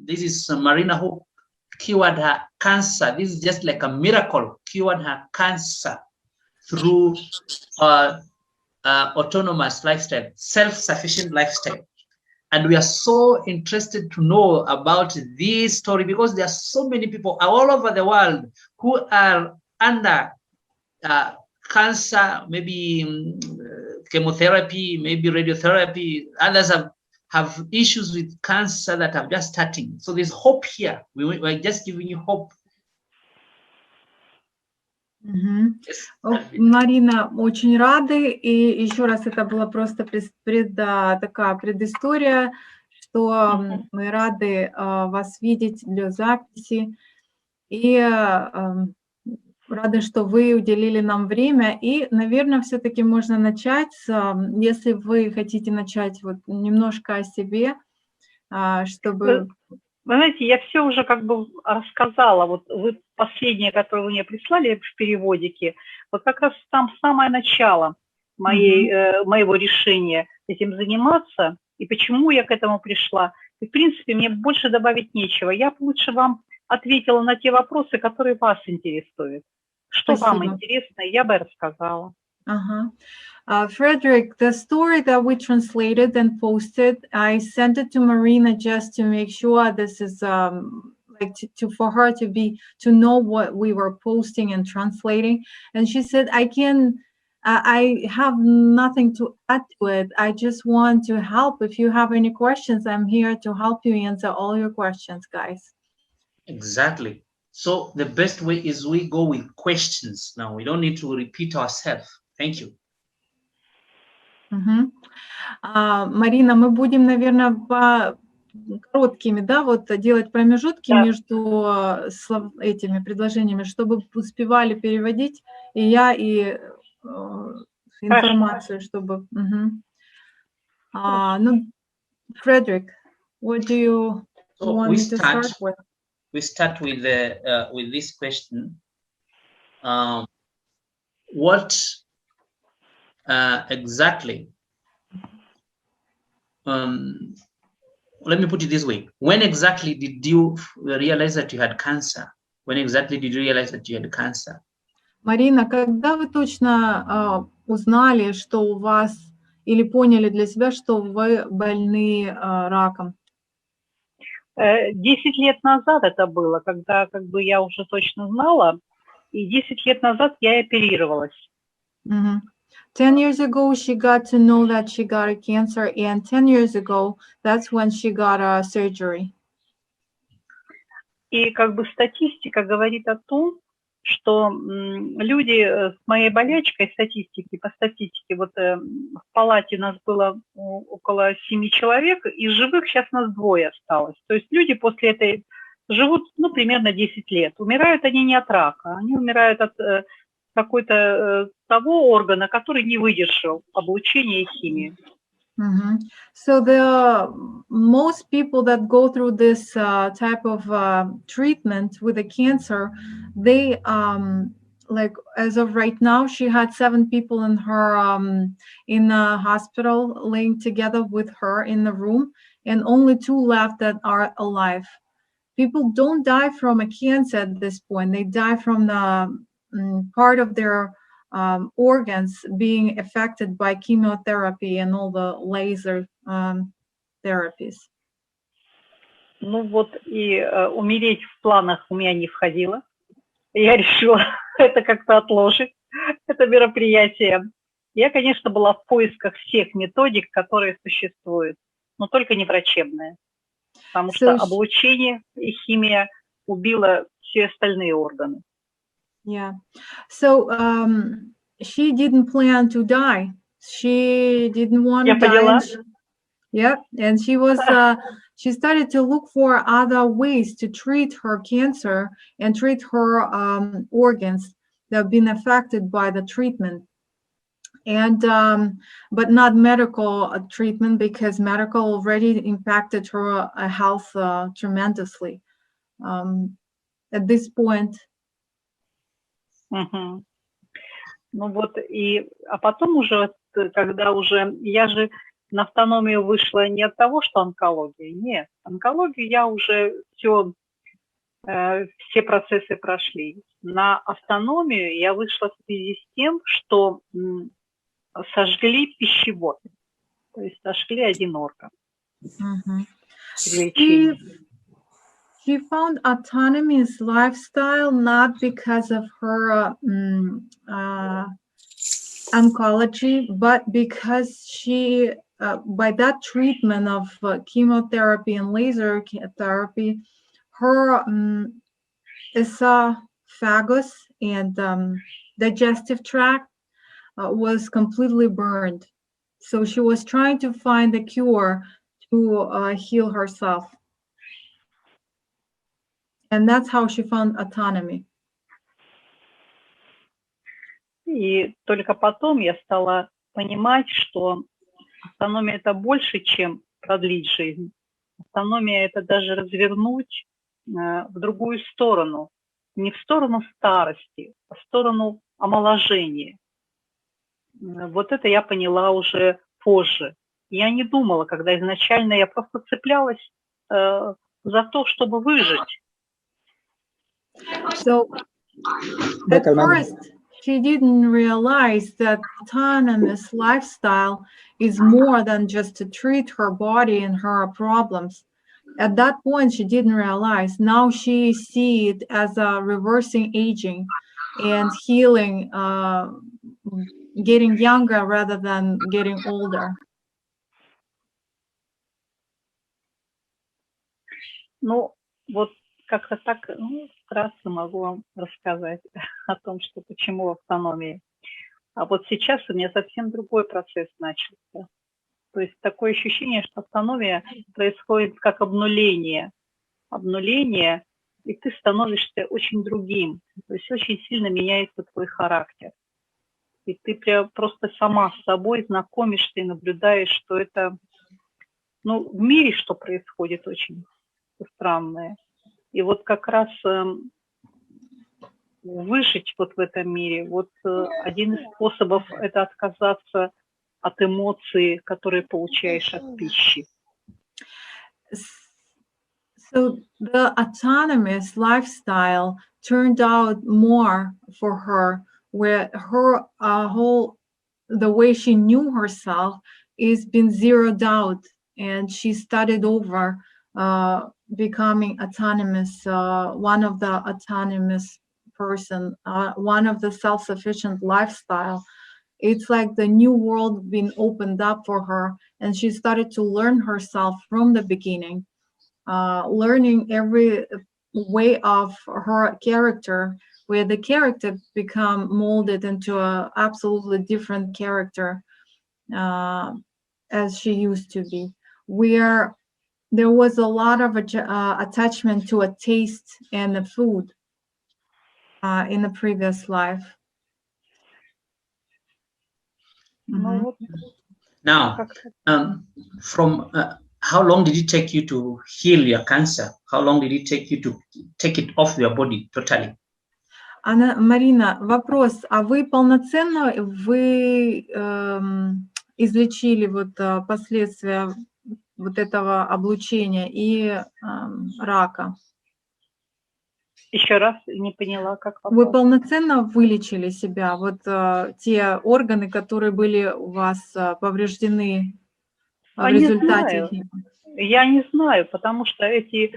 this is Marina who cured her cancer. This is just like a miracle, cured her cancer through autonomous lifestyle, self-sufficient lifestyle. And we are so interested to know about this story because there are so many people all over the world who are under cancer, maybe chemotherapy, maybe radiotherapy. Others have issues with cancer that are just starting. So there's hope here. We're just giving you hope. Марина, очень рады, и еще раз это была просто такая предыстория, что мы рады вас видеть для записи, и рады, что вы уделили нам время, и, наверное, все-таки можно начать, если вы хотите начать вот немножко о себе, чтобы... Вы знаете, я все уже как бы рассказала. Вот вы последнее, которое вы мне прислали в переводике, вот как раз там самое начало моего решения этим заниматься, и почему я к этому пришла. И, в принципе, мне больше добавить нечего. Я лучше вам ответила на те вопросы, которые вас интересуют. Что вам интересно, я бы рассказала. Frederick, the story that we translated and posted, I sent it to Marina just to make sure this is like for her to know what we were posting and translating. And she said, I have nothing to add to it. I just want to help. If you have any questions, I'm here to help you answer all your questions, guys. Exactly. So the best way is we go with questions now. We don't need to repeat ourselves. Thank you. Марина, мы будем, наверное, короткими, да, вот делать промежутки между этими предложениями, чтобы успевали переводить и я, и информацию, чтобы... Ну, Frederick, what do you want me to start with? We start with this question. What exactly? Let me put it this way. When exactly did you realize that you had cancer? When exactly did you realize that you had cancer? Марина, когда вы точно узнали, что у вас, или поняли для себя, что вы больны раком? 10 лет назад это было, когда как бы я уже точно знала, и 10 лет назад я оперировалась. 10 years ago, she got to know that she got a cancer, and 10 years ago, that's when she got a surgery. И как бы статистика говорит о том, что люди с моей болячкой, по статистике, вот в палате у нас было около 7 человек, из живых сейчас нас 2 осталось. То есть люди после этой живут, ну, примерно 10 лет. Умирают они не от рака, они умирают от какой-то того органа, который не выдержал облучения и химии. So the most people that go through this type of treatment with a cancer, they like as of right now, she had 7 people in her in a hospital laying together with her in the room, and only 2 left that are alive. People don't die from a cancer at this point. They die from the part of their organs being affected by chemotherapy and all the laser therapies. Ну вот и умереть в планах у меня не входило. Я решила это как-то отложить, это мероприятие. Я, конечно, была в поисках всех методик, которые существуют, но только не врачебные, потому что облучение и химия убила все остальные органы. Yeah. So she didn't plan to die. She didn't want to die. Yeah, and she was she started to look for other ways to treat her cancer and treat her organs that have been affected by the treatment. And but not medical treatment, because medical already impacted her health tremendously. At this point. Ну вот, а потом уже, когда уже, я же на автономию вышла не от того, что онкология. Нет, онкологию я уже все процессы прошли. На автономию я вышла в связи с тем, что сожгли пищевод. То есть сожгли один орган. She found autonomous lifestyle not because of her oncology, but because she, by that treatment of chemotherapy and laser therapy, her esophagus and digestive tract was completely burned. So she was trying to find a cure to heal herself. And that's how she found autonomy. И только потом я стала понимать, что автономия – это больше, чем продлить жизнь. Автономия – это даже развернуть в другую сторону. Не в сторону старости, а в сторону омоложения. Вот это я поняла уже позже. Я не думала, когда изначально я просто цеплялась за то, чтобы выжить. So at first, she didn't realize that autonomous lifestyle is more than just to treat her body and her problems. At that point, she didn't realize. Now she sees it as a reversing aging and healing, getting younger rather than getting older. Ну, вот как-то так, вкратце могу вам рассказать о том, что почему автономия. А вот сейчас у меня совсем другой процесс начался. То есть такое ощущение, что автономия происходит как обнуление. Обнуление, и ты становишься очень другим. То есть очень сильно меняется твой характер. И ты прям просто сама с собой знакомишься и наблюдаешь, что это, в мире что происходит очень странное. И вот как раз выжить вот в этом мире, вот один из способов – это отказаться от эмоций, которые получаешь от пищи. So the autonomous lifestyle turned out more for her, where her the way she knew herself is been zeroed out, and she started over, becoming autonomous, one of the autonomous person, one of the self-sufficient lifestyle. It's like the new world being opened up for her, and she started to learn herself from the beginning, learning every way of her character, where the character become molded into a absolutely different character as she used to be, where there was a lot of attachment to a taste and the food in the previous life. Now, from how long did it take you to heal your cancer? How long did it take you to take it off your body totally? Марина, вопрос: а вы полноценно излечили последствия вот этого облучения и рака? Еще раз не поняла, как вопрос. Вы полноценно вылечили себя? Те органы, которые были у вас повреждены в результате? Я не знаю, потому что эти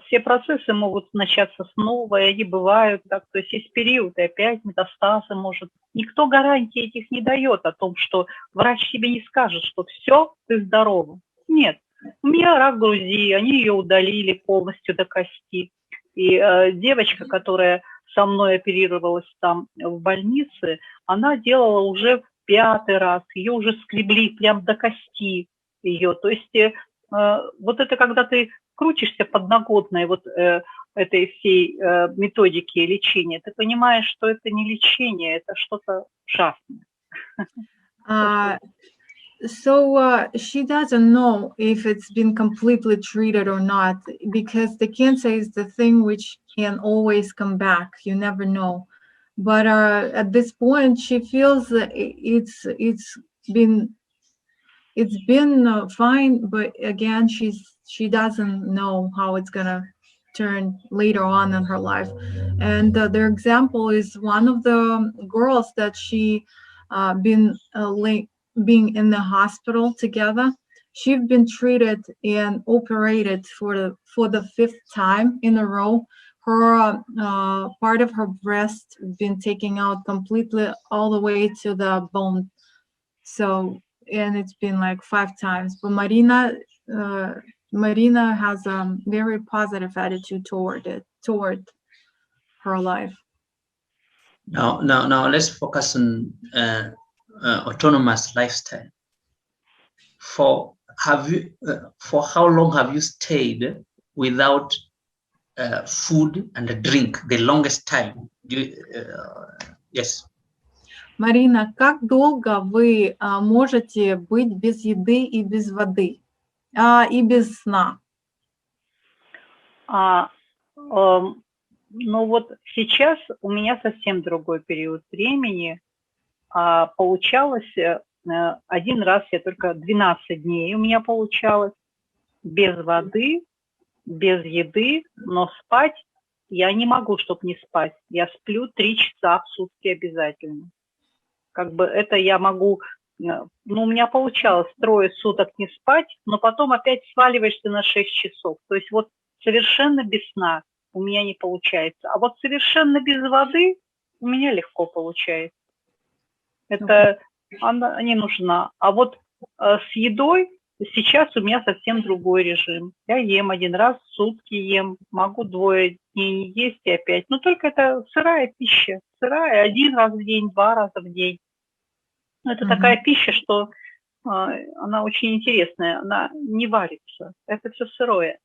все процессы могут начаться снова, и они бывают так. То есть период, и опять метастазы может. Никто гарантии этих не дает о том, что врач тебе не скажет, что все, ты здорова. Нет, у меня рак груди, они ее удалили полностью до кости. И девочка, которая со мной оперировалась там в больнице, она делала уже 5-й раз, ее уже скребли прям до кости ее. То есть вот это когда ты крутишься подноготной этой всей методики лечения, ты понимаешь, что это не лечение, это что-то ужасное. So she doesn't know if it's been completely treated or not, because the cancer is the thing which can always come back. You never know. But at this point, she feels that it's been it's been fine, but again, she doesn't know how it's gonna turn later on in her life. And their example is one of the girls that she being in the hospital together. She's been treated and operated for the 5th time in a row. Her part of her breast been taken out completely all the way to the bone. So, and it's been like 5 times. But Marina has a very positive attitude toward her life. Now, let's focus on autonomous lifestyle. For how long have you stayed without food and a drink? The longest time? Yes. Марина, как долго вы можете быть без еды и без воды, и без сна? Ну вот сейчас у меня совсем другой период времени. Получалось один раз, я только 12 дней у меня получалось без воды, без еды, но спать я не могу, чтобы не спать. Я сплю 3 часа в сутки обязательно. Как бы это я могу, ну, у меня получалось 3 суток не спать, но потом опять сваливаешься на 6 часов. То есть вот совершенно без сна у меня не получается. А вот совершенно без воды у меня легко получается. Это она не нужна. А вот с едой сейчас у меня совсем другой режим. Я ем 1 раз в сутки, могу 2 дней не есть и опять. Но только это сырая пища. Сырая 1 раз в день, 2 раза в день. Это такая пища, что она очень интересная. Она не варится. Это все сырое.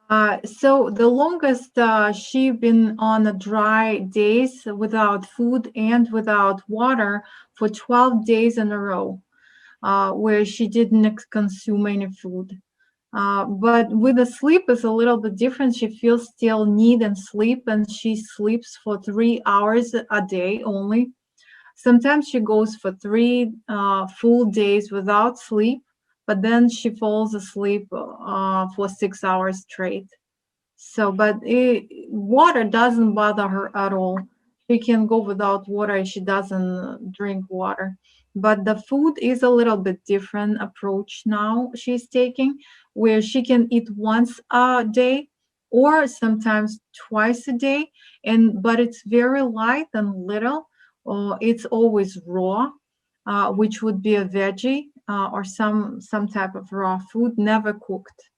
So the longest she been on a dry days without food and without water for 12 days in a row, where she didn't consume any food. But with the sleep is a little bit different. She feels still need and sleep, and she sleeps for 3 hours a day only. Sometimes she goes for 3 full days without sleep, but then she falls asleep for 6 hours straight. So, but water doesn't bother her at all. She can go without water. She doesn't drink water. But the food is a little bit different approach now she's taking, where she can eat once a day or sometimes twice a day. But it's very light and little. It's always raw, which would be a veggie or some type of raw food, never cooked.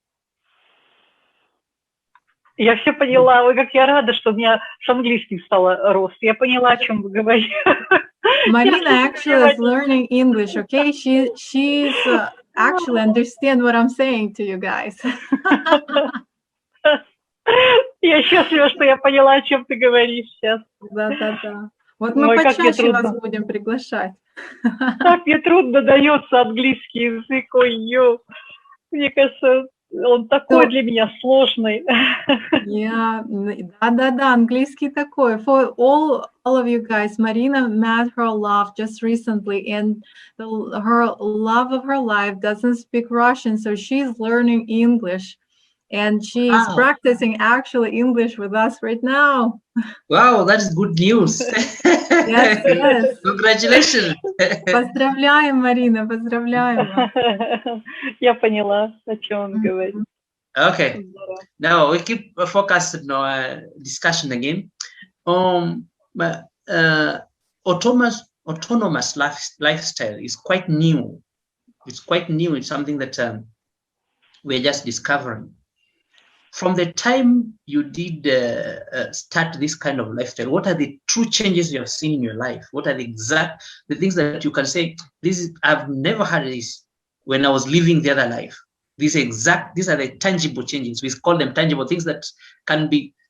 Я все поняла. Ой, как я рада, что у меня с английским стало рост. Я поняла, о чем вы говорите. Marina actually is learning English, okay? She's actually understand what I'm saying to you guys. Я счастлива, что я поняла, о чем ты говоришь сейчас. Да. Вот мы почаще вас будем приглашать. Так мне трудно дается английский язык, ой-ё. Мне кажется, он такой для меня сложный. Да, английский такой. For all of you guys, Marina met her love just recently, and her love of her life doesn't speak Russian, so she's learning English. And she's practicing actually English with us right now. Wow, that's good news. Yes. Congratulations. Поздравляем, Марина, поздравляем. Я поняла, о чем он говорит. Okay. Now we keep focused on our discussion again. Autonomous lifestyle is quite new. It's quite new. It's something that we're just discovering. From the time you did start this kind of lifestyle, what are the true changes you have seen in your life? What are the things that you can say, I've never had this when I was living the other life. These are the tangible changes. We call them tangible things that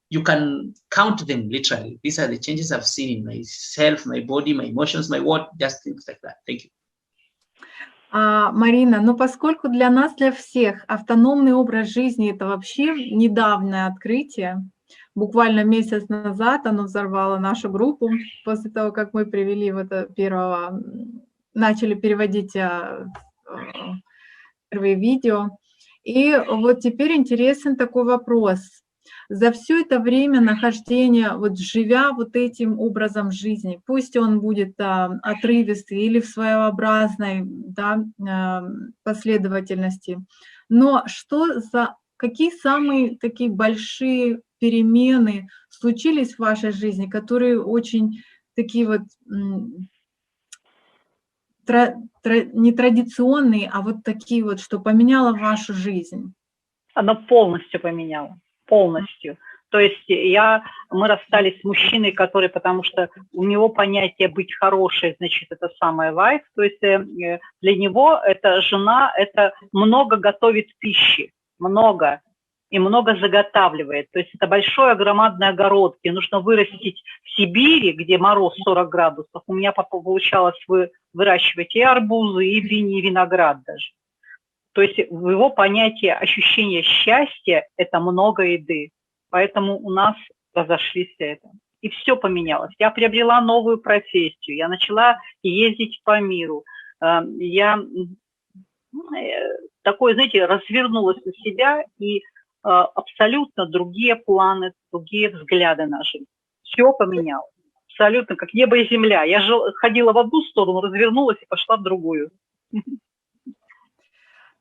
you can count them literally. These are the changes I've seen in myself, my body, my emotions, my what, just things like that. Thank you. Марина, ну поскольку для нас, для всех, автономный образ жизни – это вообще недавнее открытие, буквально месяц назад оно взорвало нашу группу после того, как мы привели вот начали переводить первые видео. И вот теперь интересен такой вопрос. За все это время нахождения, вот живя вот этим образом жизни, пусть он будет отрывистый или в своеобразной, да, последовательности, но какие самые такие большие перемены случились в вашей жизни, которые очень такие вот нетрадиционные, а вот такие вот, что поменяло вашу жизнь? Она полностью поменяла, полностью. То есть мы расстались с мужчиной, который, потому что у него понятие быть хорошей, значит, это самое wife, то есть для него это жена, это много готовит пищи, много, и много заготавливает. То есть это большой, громадный огород, где нужно вырастить в Сибири, где мороз 40 градусов. У меня получалось выращивать и арбузы, и виноград даже. То есть в его понятии ощущение счастья – это много еды. Поэтому у нас разошлись это. И все поменялось. Я приобрела новую профессию, я начала ездить по миру. Я такое, знаете, развернулась на себя, и абсолютно другие планы, другие взгляды на жизнь. Все поменялось. Абсолютно, как небо и земля. Я ходила в одну сторону, развернулась и пошла в другую.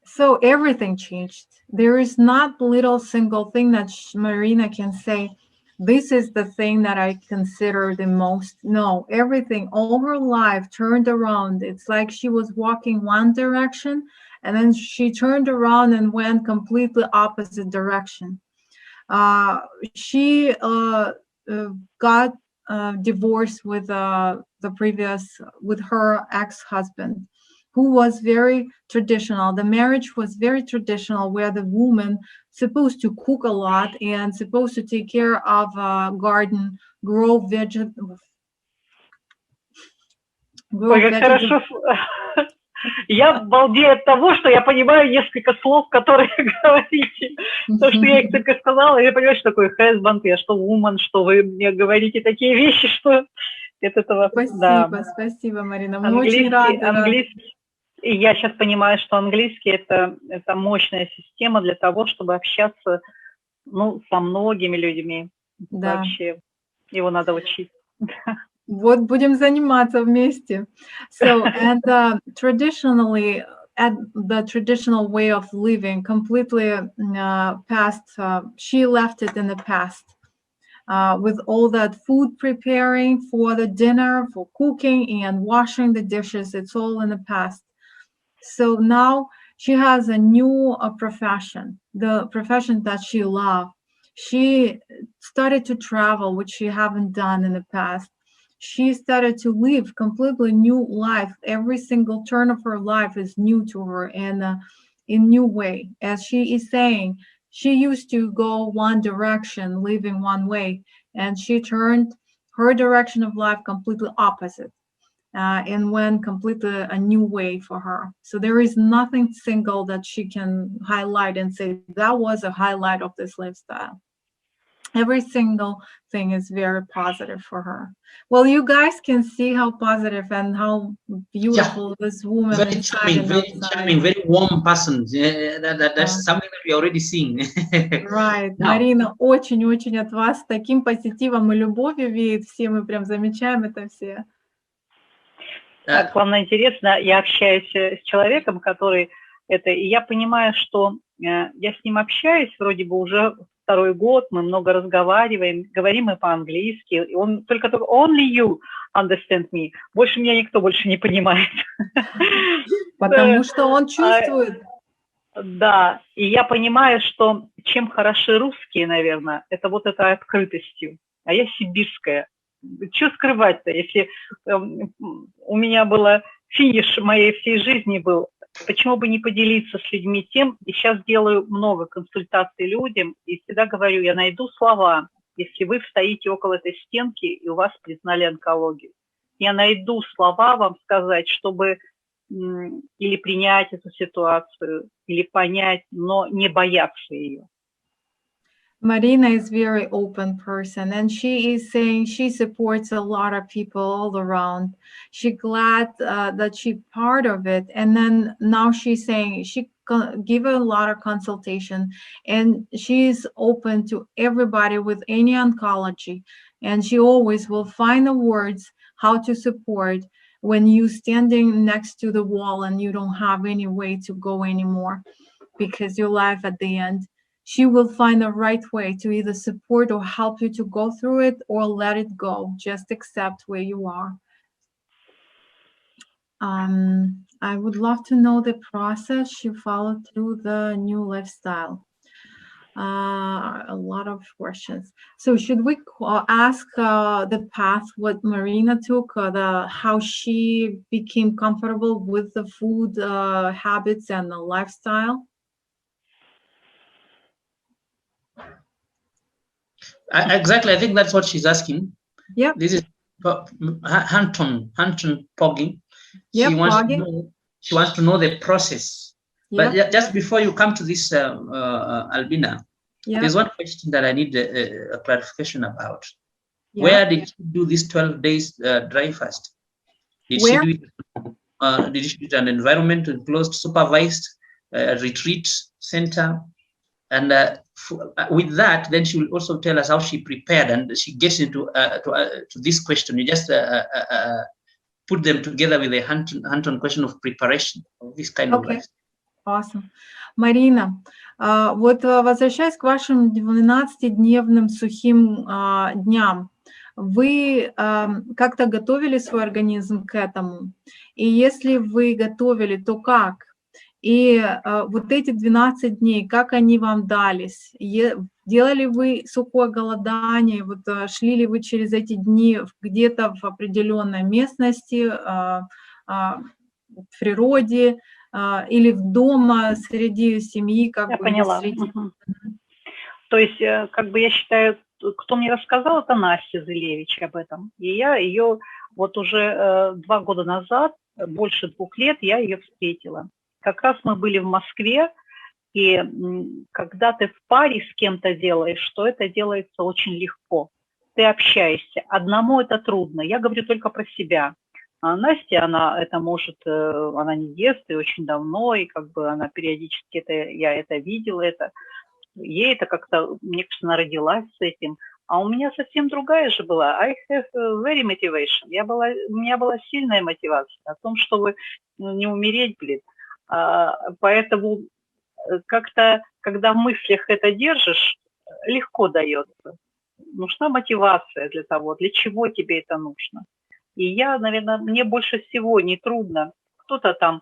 So everything changed. There is not little single thing that Marina can say, this is the thing that I consider the most. No, everything, all her life turned around. It's like she was walking one direction and then she turned around and went completely opposite direction. She got divorced with with her ex-husband, who was very traditional. The marriage was very traditional, where the woman supposed to cook a lot and supposed to take care of a garden, grow vegetables. Я балдею от того, что я понимаю несколько слов, которые говорите. То, что я их только сказала, я понимаю, что такое husband, я что woman, что вы мне говорите такие вещи, что от этого... Спасибо, да. Спасибо, Марина. Мы очень рады. Английский. И я сейчас понимаю, что английский это мощная система для того, чтобы общаться, ну, со многими людьми. Да. Вообще его надо учить. Вот будем заниматься вместе. So, and traditionally, the traditional way of living completely past, she left it in the past. With all that food preparing for the dinner, for cooking and washing the dishes, it's all in the past. So now she has a new profession, the profession that she loved. She started to travel, which she haven't done in the past. She started to live completely new life. Every single turn of her life is new to her and in new way. As she is saying, she used to go one direction, living one way, and she turned her direction of life completely opposite and went completely a new way for her. So there is nothing single that she can highlight and say that was a highlight of this lifestyle. Every single thing is very positive for her. Well, you guys can see how positive and how beautiful this woman very is. Charming, very warm person. That's something that we already seeing. Right. Марина очень-очень от вас таким позитивом и любовью веет. Все мы прям замечаем это все. Так, главное, интересно, я общаюсь с человеком, который это, и я понимаю, что я с ним общаюсь вроде бы уже второй год, мы много разговариваем, говорим мы по-английски, и он только only you understand me, больше меня никто больше не понимает. Потому что он чувствует. Да, и я понимаю, что чем хороши русские, наверное, это вот этой открытостью, а я сибирская. Что скрывать-то, если у меня было финиш моей всей жизни был, почему бы не поделиться с людьми тем, и сейчас делаю много консультаций людям, и всегда говорю, я найду слова, если вы стоите около этой стенки, и у вас признали онкологию. Я найду слова вам сказать, чтобы или принять эту ситуацию, или понять, но не бояться ее. Marina is very open person, and she is saying she supports a lot of people all around. She's glad that she part of it, and then now she's saying she give a lot of consultation, and she's open to everybody with any oncology, and she always will find the words how to support when you standing next to the wall and you don't have any way to go anymore because your life at the end. She will find the right way to either support or help you to go through it or let it go. Just accept where you are. I would love to know the process she followed through the new lifestyle. A lot of questions. So should we ask the path what Marina took, how she became comfortable with the food habits and the lifestyle? Exactly, I think that's what she's asking. Yeah. This is Hanton Poggy. Yep, she wants to know the process. Yep. But just before you come to this, Albina, Yep. there's one question that I need a clarification about. Yep. Where did she do this 12 days dry fast? Did she do it in an environment, enclosed, supervised retreat center? And with that, then she will also tell us how she prepared, and she gets into to this question. You just put them together with the Hanton question of preparation of this kind of life. Awesome. Марина, вот возвращаясь к вашим 12-дневным сухим дням, вы как-то готовили свой организм к этому? И если вы готовили, то как? И вот эти 12 дней, как они вам дались? Делали вы сухое голодание? Вот шли ли вы через эти дни где-то в определенной местности, в природе или в дома среди семьи? Как я бы поняла. Угу. То есть, как бы я считаю, кто мне рассказал, это Настя Зелевич об этом. И я ее вот уже 2 года назад, больше 2 лет, я ее встретила. Как раз мы были в Москве, и когда ты в паре с кем-то делаешь, то это делается очень легко. Ты общаешься. Одному это трудно. Я говорю только про себя. А Настя, она это может, она не ест, и очень давно, и как бы она периодически, я это видела, ей это как-то, мне кажется, она родилась с этим. А у меня совсем другая же была. I have very motivation. У меня была сильная мотивация о том, чтобы не умереть, блин. Поэтому как-то, когда в мыслях это держишь, легко дается. Нужна мотивация для того, для чего тебе это нужно. И я, наверное, мне больше всего не трудно. Кто-то там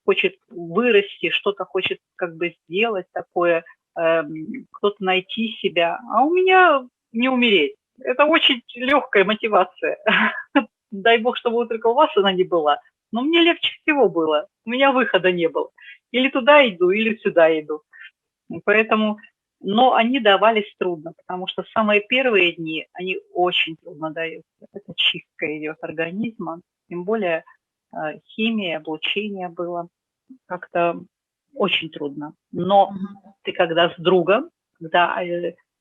хочет вырасти, что-то хочет как бы сделать такое, кто-то найти себя. А у меня не умереть. Это очень легкая мотивация. Дай бог, чтобы только у вас она не была. Но мне легче всего было. У меня выхода не было. Или туда иду, или сюда иду. Поэтому, но они давались трудно, потому что самые первые дни, они очень трудно даются. Это чистка идет организма. Тем более химия, облучение было как-то очень трудно. Но ты когда с другом, когда,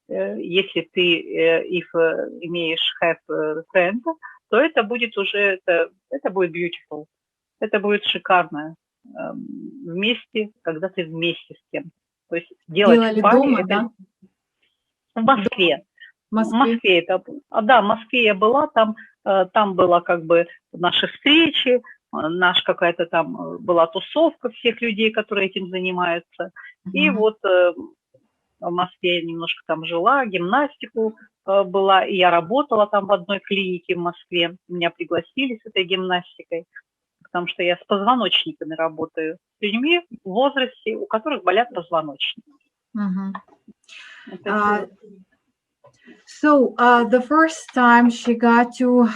если ты имеешь have friend, то это будет уже, это будет beautiful. Это будет шикарно вместе, когда ты вместе с кем. То есть делать в паре, дома, это... да? В Москве. В Москве это... Да, в Москве я была, там была как бы наши встречи, какая-то там была тусовка всех людей, которые этим занимаются. И вот в Москве я немножко там жила, гимнастику была, и я работала там в одной клинике в Москве. Меня пригласили с этой гимнастикой, потому что я с позвоночниками работаю, с людьми в возрасте, у которых болят позвоночники. So the first time she got to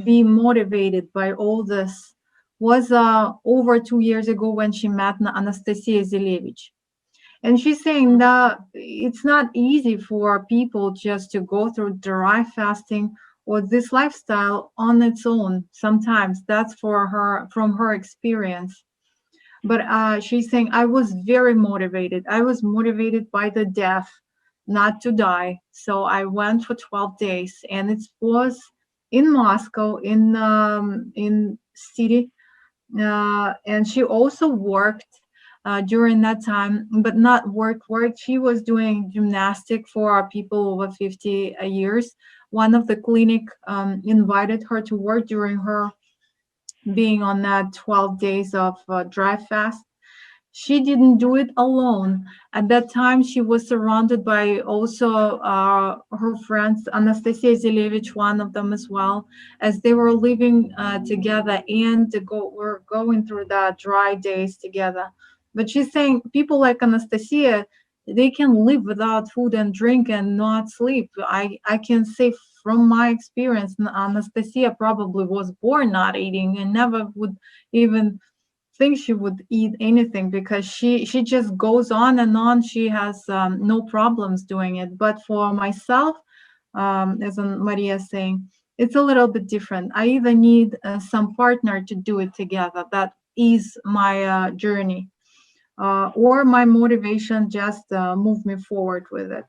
be motivated by all this was over 2 years ago when she met Anastasiya Zilevich. And she's saying that it's not easy for people just to go through dry fasting or this lifestyle on its own. Sometimes that's from her experience. But she's saying, I was very motivated. I was motivated by the death, not to die. So I went for 12 days, and it was in Moscow, in city. And she also worked during that time, but not work. She was doing gymnastic for people over 50 years. One of the clinic invited her to work during her being on that 12 days of dry fast. She didn't do it alone. At that time, she was surrounded by also her friends, Anastasia, one of them as well, as they were living together and were going through the dry days together. But she's saying people like Anastasia, they can live without food and drink and not sleep. I can say from my experience, Anastasia probably was born not eating and never would even think she would eat anything, because she just goes on and on. She has no problems doing it. But for myself, as Maria is saying, it's a little bit different. I either need some partner to do it together. That is my journey, or my motivation just move me forward with it.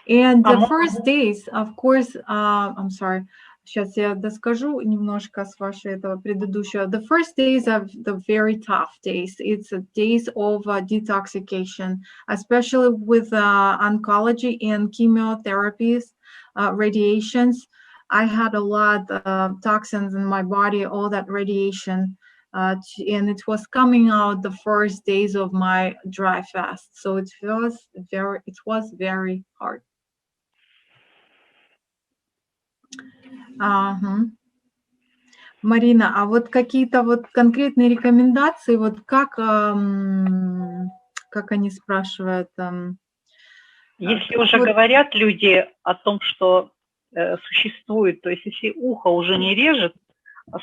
And the first days, of course, I'm sorry, сейчас я доскажу немножко с вашего этого предыдущего. The first days are the very tough days. It's days of detoxification, especially with oncology and chemotherapies, radiations. I had a lot of toxins in my body, all that radiation. And it was coming out the first days of my dry fast. So it was very hard. Марина, а вот какие-то вот конкретные рекомендации, вот как они спрашивают? Если уже говорят люди о том, что существует, то есть если ухо уже не режет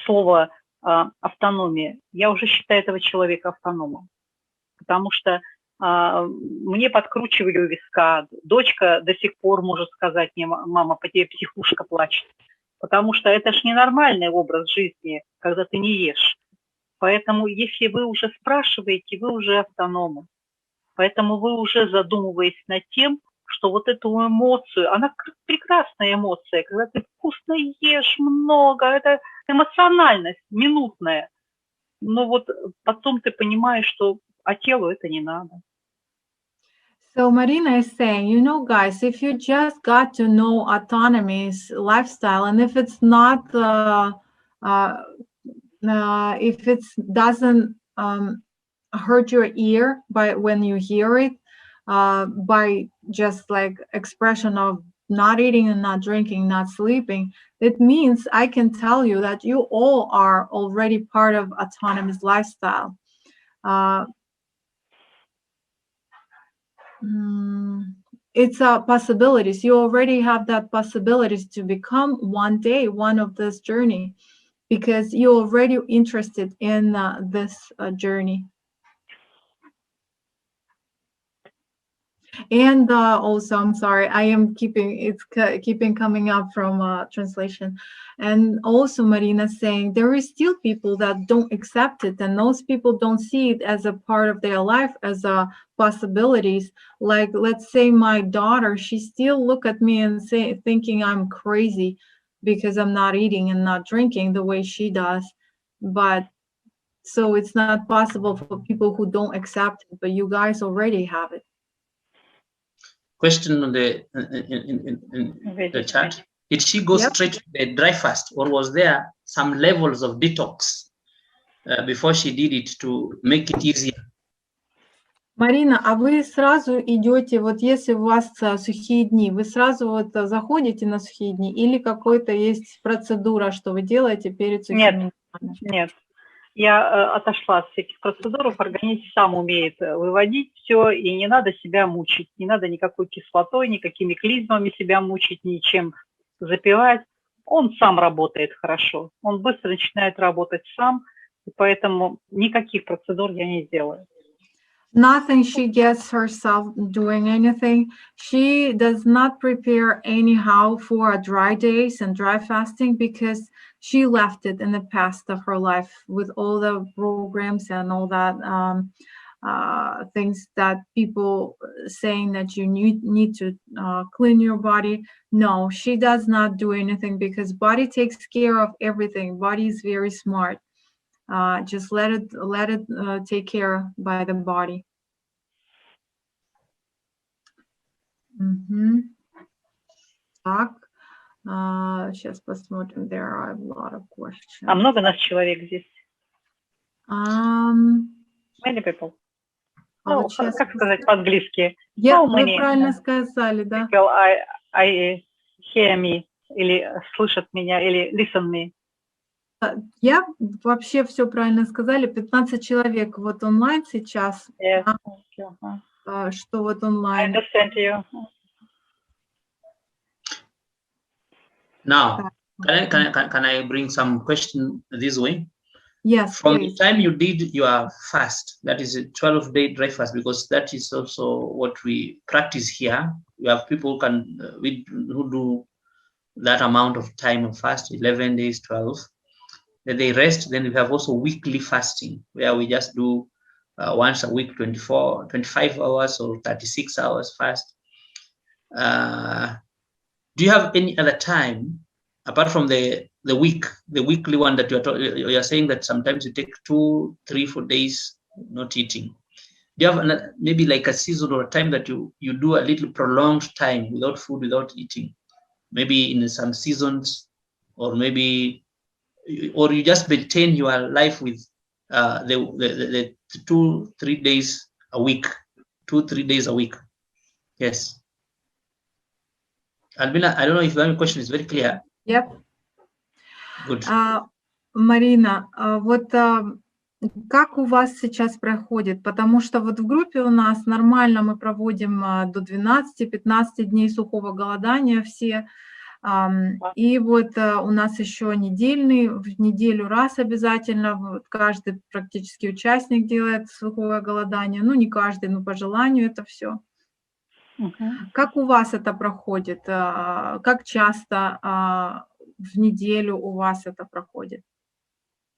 слово автономия, я уже считаю этого человека автономом. Потому что мне подкручивали у виска, дочка до сих пор может сказать мне: мама, по тебе психушка плачет. Потому что это ж ненормальный образ жизни, когда ты не ешь. Поэтому если вы уже спрашиваете, вы уже автономы. Поэтому вы уже задумываетесь над тем, что вот эту эмоцию, она прекрасная эмоция, когда ты вкусно ешь много, это эмоциональность минутная. Но вот потом ты понимаешь, что телу это не надо. So Marina is saying, you know, guys, if you just got to know autonomy's lifestyle, and if it's not, if it doesn't hurt your ear when you hear it, by just like expression of not eating and not drinking, not sleeping, it means I can tell you that you all are already part of autonomy's lifestyle. It's possibilities. You already have that possibilities to become one day one of this journey, because you're already interested in this journey. And also, I'm sorry, I am keeping coming up from translation. And also Marina saying there is still people that don't accept it, and those people don't see it as a part of their life, as possibilities. Like, let's say my daughter, she still look at me and thinking I'm crazy because I'm not eating and not drinking the way she does. But so it's not possible for people who don't accept it, but you guys already have it. Question on the in the chat: did she go straight to the dry fast, or was there some levels of detox before she did it to make it easier? Марина, а вы сразу идете, вот если у вас сухие дни, вы сразу вот заходите на сухие дни, или какой-то есть процедура, что вы делаете перед сухими днями? Нет. Я отошла от всяких процедур, организм сам умеет выводить все, и не надо себя мучить, не надо никакой кислотой, никакими клизмами себя мучить, ничем запивать. Он сам работает хорошо, он быстро начинает работать сам, и поэтому никаких процедур я не делаю. Nothing. She gets herself doing anything. She does not prepare anyhow for dry days and dry fasting because she left it in the past of her life with all the programs and all that things that people saying that you need to clean your body. No, she does not do anything because body takes care of everything. Body is very smart. Just let it take care by the body. Так, сейчас посмотрим. There are a lot of questions. А много нас человек здесь? Many people. Ну, как сказать по-английски? Вы правильно сказали, да. People I hear me, или слышат меня, или listen me. Я вообще все правильно сказали. 15 человек вот онлайн сейчас. Yes. Что вот онлайн. I understand you. Now, can I bring some question this way? Yes. From please. the time you did your fast, that is a 12-day dry fast, because that is also what we practice here. We have people who do that amount of time of fast, 11 days, 12. Then they rest. Then we have also weekly fasting, where we just do once a week, 25 hours or 36 hours fast. Do you have any other time apart from the weekly one that you're saying that sometimes you take 2, 3, 4 days not eating? Do you have maybe like a season or a time that you do a little prolonged time without food, without eating? Maybe in some seasons, or maybe, or you just maintain your life with the 2, 3 days a week, 2, 3 days a week? Yes. Albina, I don't know if my question is very clear. Yep. Good. Марина, вот как у вас сейчас проходит? Потому что вот в группе у нас нормально мы проводим до 12-15 дней сухого голодания все. И вот у нас еще недельный, в неделю раз обязательно, вот каждый практически участник делает сухое голодание. Ну, не каждый, но по желанию это все. Как у вас это проходит? Как часто в неделю у вас это проходит?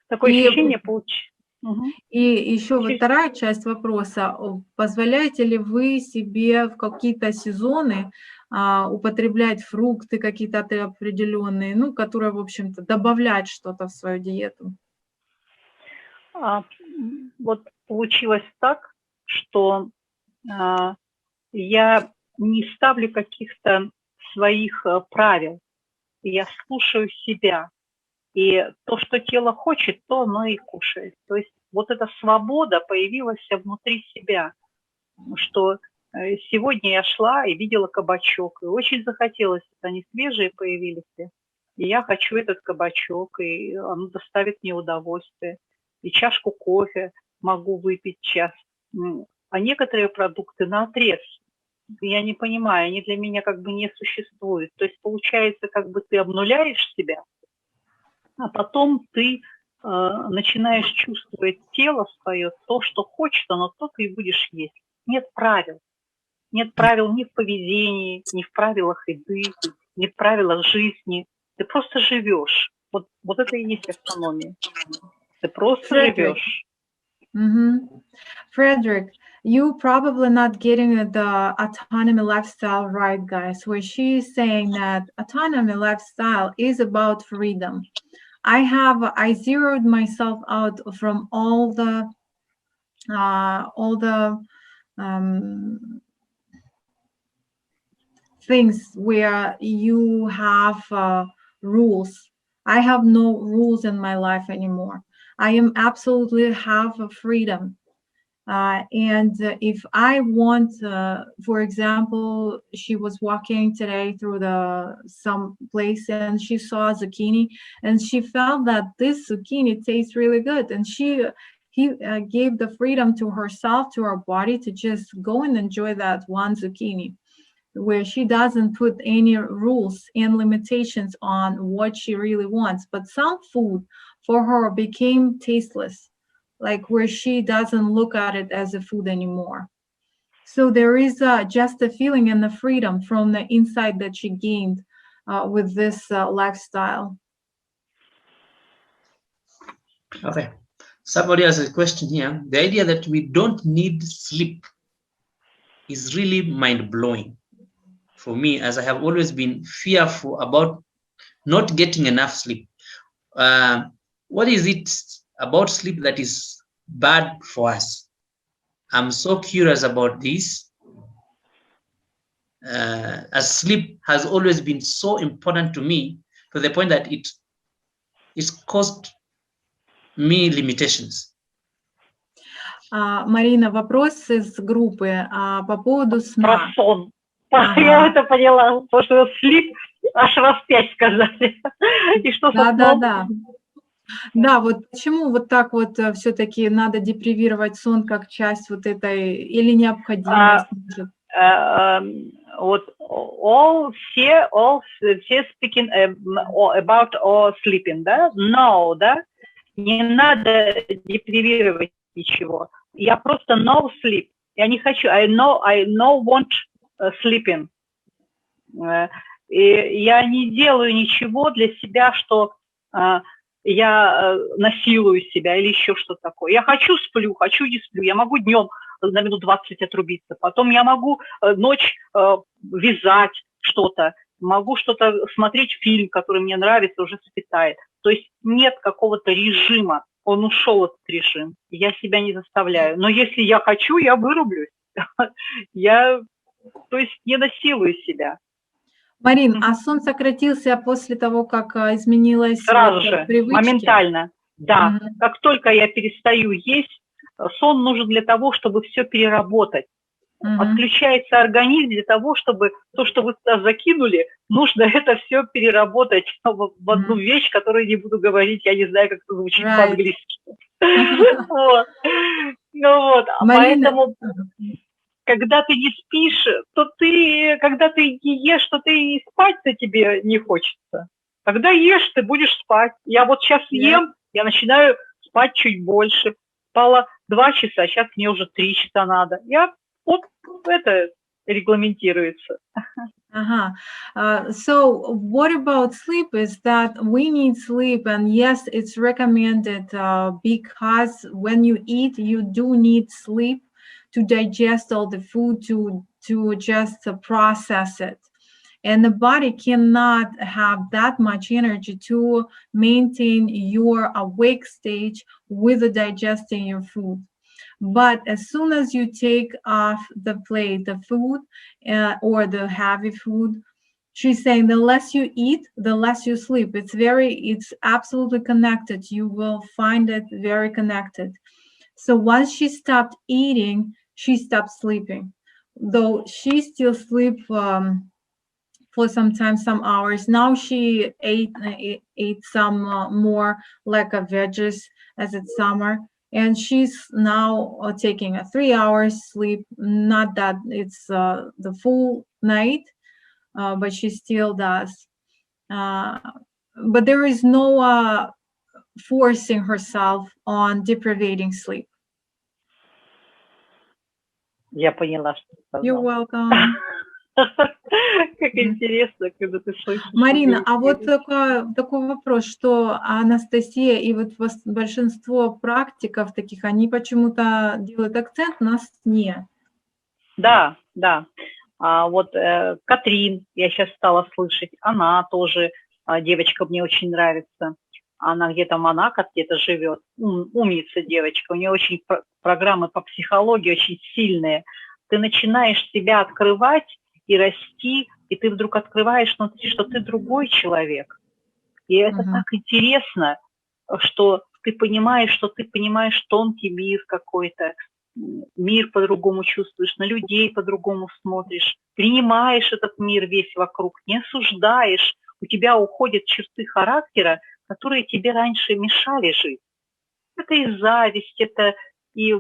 Такое ощущение получить. И еще вот вторая часть вопроса. Позволяете ли вы себе в какие-то сезоны употреблять фрукты какие-то определенные, ну, которые, в общем-то, добавлять что-то в свою диету? Вот получилось так, что я не ставлю каких-то своих правил. Я слушаю себя. И то, что тело хочет, то оно и кушает. То есть вот эта свобода появилась внутри себя, что сегодня я шла и видела кабачок, и очень захотелось, они свежие появились, и я хочу этот кабачок, и оно доставит мне удовольствие. И чашку кофе могу выпить час. А некоторые продукты наотрез, я не понимаю, они для меня как бы не существуют. То есть получается, как бы ты обнуляешь себя, а потом ты начинаешь чувствовать тело свое, то, что хочет, оно то ты и будешь есть. Нет правил. Нет правил ни в поведении, ни в правилах еды, ни в правилах жизни. Ты просто живешь. Вот это и есть автономия. Ты просто живешь. Frederick, you probably not getting the autonomy lifestyle right, guys, where she's saying that autonomy lifestyle is about freedom. I zeroed myself out from all the things where you have rules. I have no rules in my life anymore. I am absolutely have a freedom. And if I want, for example, she was walking today through some place and she saw zucchini and she felt that this zucchini tastes really good. And he gave the freedom to herself, to her body, to just go and enjoy that one zucchini, where she doesn't put any rules and limitations on what she really wants. But some food for her became tasteless. like where she doesn't look at it as a food anymore. So there is just a feeling and the freedom from the inside that she gained with this lifestyle. Okay. Somebody has a question here. The idea that we don't need sleep is really mind-blowing for me, as I have always been fearful about not getting enough sleep. What is it about sleep that is bad for us? I'm so curious about this, as sleep has always been so important to me, to the point that it's caused me limitations. Марина, вопрос из группы по поводу сна. Про сон. Я это поняла, потому что sleep аж раз 5 сказали. И что со сном? Да, вот почему вот так вот все-таки надо депривировать сон как часть вот этой или необходимость? Вот все speaking about sleeping, да? No, да? Не надо депривировать ничего. Я просто no sleep. Я не хочу. I no want sleeping. И я не делаю ничего для себя, что я насилую себя или еще что-то такое. Я хочу сплю, хочу не сплю. Я могу днем на минут 20 отрубиться. Потом я могу ночь вязать что-то. Могу что-то смотреть фильм, который мне нравится, уже спитает. То есть нет какого-то режима. Он ушел, этот режим. Я себя не заставляю. Но если я хочу, я вырублюсь. Я, то есть, не насилую себя. Марин, а сон сократился после того, как изменилась сразу же, привычки? Моментально. Да. Как только я перестаю есть, сон нужен для того, чтобы все переработать. Отключается организм для того, чтобы то, что вы туда закинули, нужно это все переработать в одну вещь, которую не буду говорить, я не знаю, как это звучит по-английски. Поэтому, когда ты не спишь, то когда ты не ешь, то ты и спать-то тебе не хочется. Когда ешь, ты будешь спать. Я вот сейчас ем, я начинаю спать чуть больше. Спала 2 часа, сейчас мне уже 3 часа надо. Вот это регламентируется. So what about sleep is that we need sleep, and yes, it's recommended because when you eat, you do need sleep to digest all the food, to just process it. And the body cannot have that much energy to maintain your awake stage with digesting your food. But as soon as you take off the plate, the food or the heavy food, she's saying the less you eat, the less you sleep. It's absolutely connected. You will find it very connected. So once she stopped eating, she stopped sleeping. Though she still sleep for sometimes some hours. Now she ate some more like a veggies as it's summer. And she's now taking a 3 hours sleep. Not that it's the full night, but she still does. But there is no forcing herself on deprivating sleep. Я поняла, что сказала. You're welcome. Как интересно, когда ты слышишь. Марина, а вот такой вопрос, что Анастасия и вот большинство практиков таких, они почему-то делают акцент на сне. Да. Вот Катрин, я сейчас стала слышать, она тоже, девочка мне очень нравится. Она где-то в Монако где-то живет, умница девочка, у нее очень программы по психологии очень сильные. Ты начинаешь себя открывать и расти, и ты вдруг открываешь внутри, что ты другой человек. И это так интересно, что ты понимаешь тонкий мир какой-то, мир по-другому чувствуешь, на людей по-другому смотришь, принимаешь этот мир весь вокруг, не осуждаешь, у тебя уходят черты характера, которые тебе раньше мешали жить. Это и зависть, это и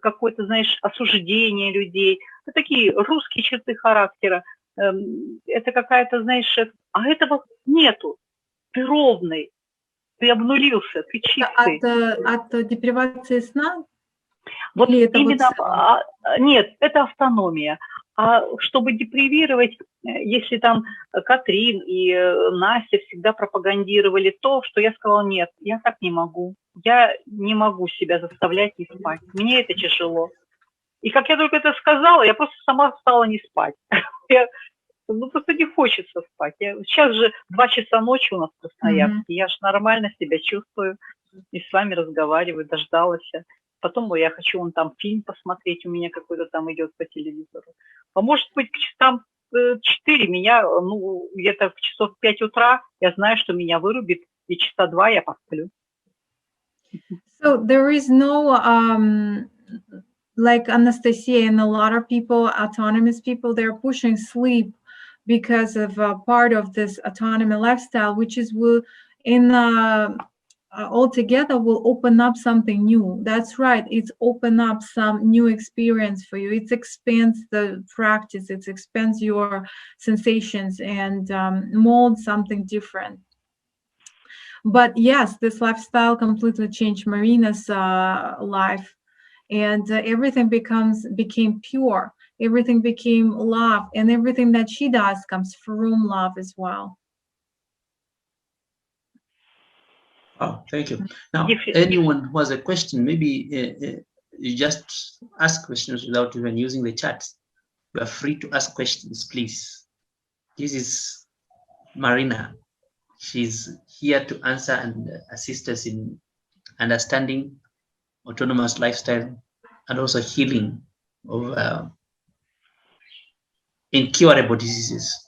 какое-то, знаешь, осуждение людей. Это такие русские черты характера. Это какая-то, знаешь, а этого нету. Ты ровный. ты обнулился, ты чистый. От депривации сна? Вот Или это именно, вот... нет, это автономия. А чтобы депривировать, если там Катрин и Настя всегда пропагандировали то, что я сказала, нет, я так не могу. Я не могу себя заставлять не спать. Мне это тяжело. И как я только это сказала, я просто сама стала не спать. Ну, просто не хочется спать. Сейчас же 2 часа ночи у нас в Красноярске. Я же нормально себя чувствую и с вами разговариваю, дождалась. Потом я хочу вон там фильм посмотреть, у меня какой-то там идет по телевизору. А может быть, к часам 4 меня, ну, где-то в часов 5 утра, я знаю, что меня вырубит, и часа 2 я посплю. So there is no, like Anastasia and a lot of people, autonomous people, they're pushing sleep because of part of this autonomous lifestyle, which is altogether will open up something new. That's right. It's open up some new experience for you. It expands the practice. It expands your sensations and molds something different. But yes, this lifestyle completely changed Marina's life, and everything became pure. Everything became love, and everything that she does comes from love as well. Oh, thank you. Now, anyone who has a question, maybe you just ask questions without even using the chat. You are free to ask questions, please. This is Marina. She's here to answer and assist us in understanding autonomous lifestyle and also healing of incurable diseases.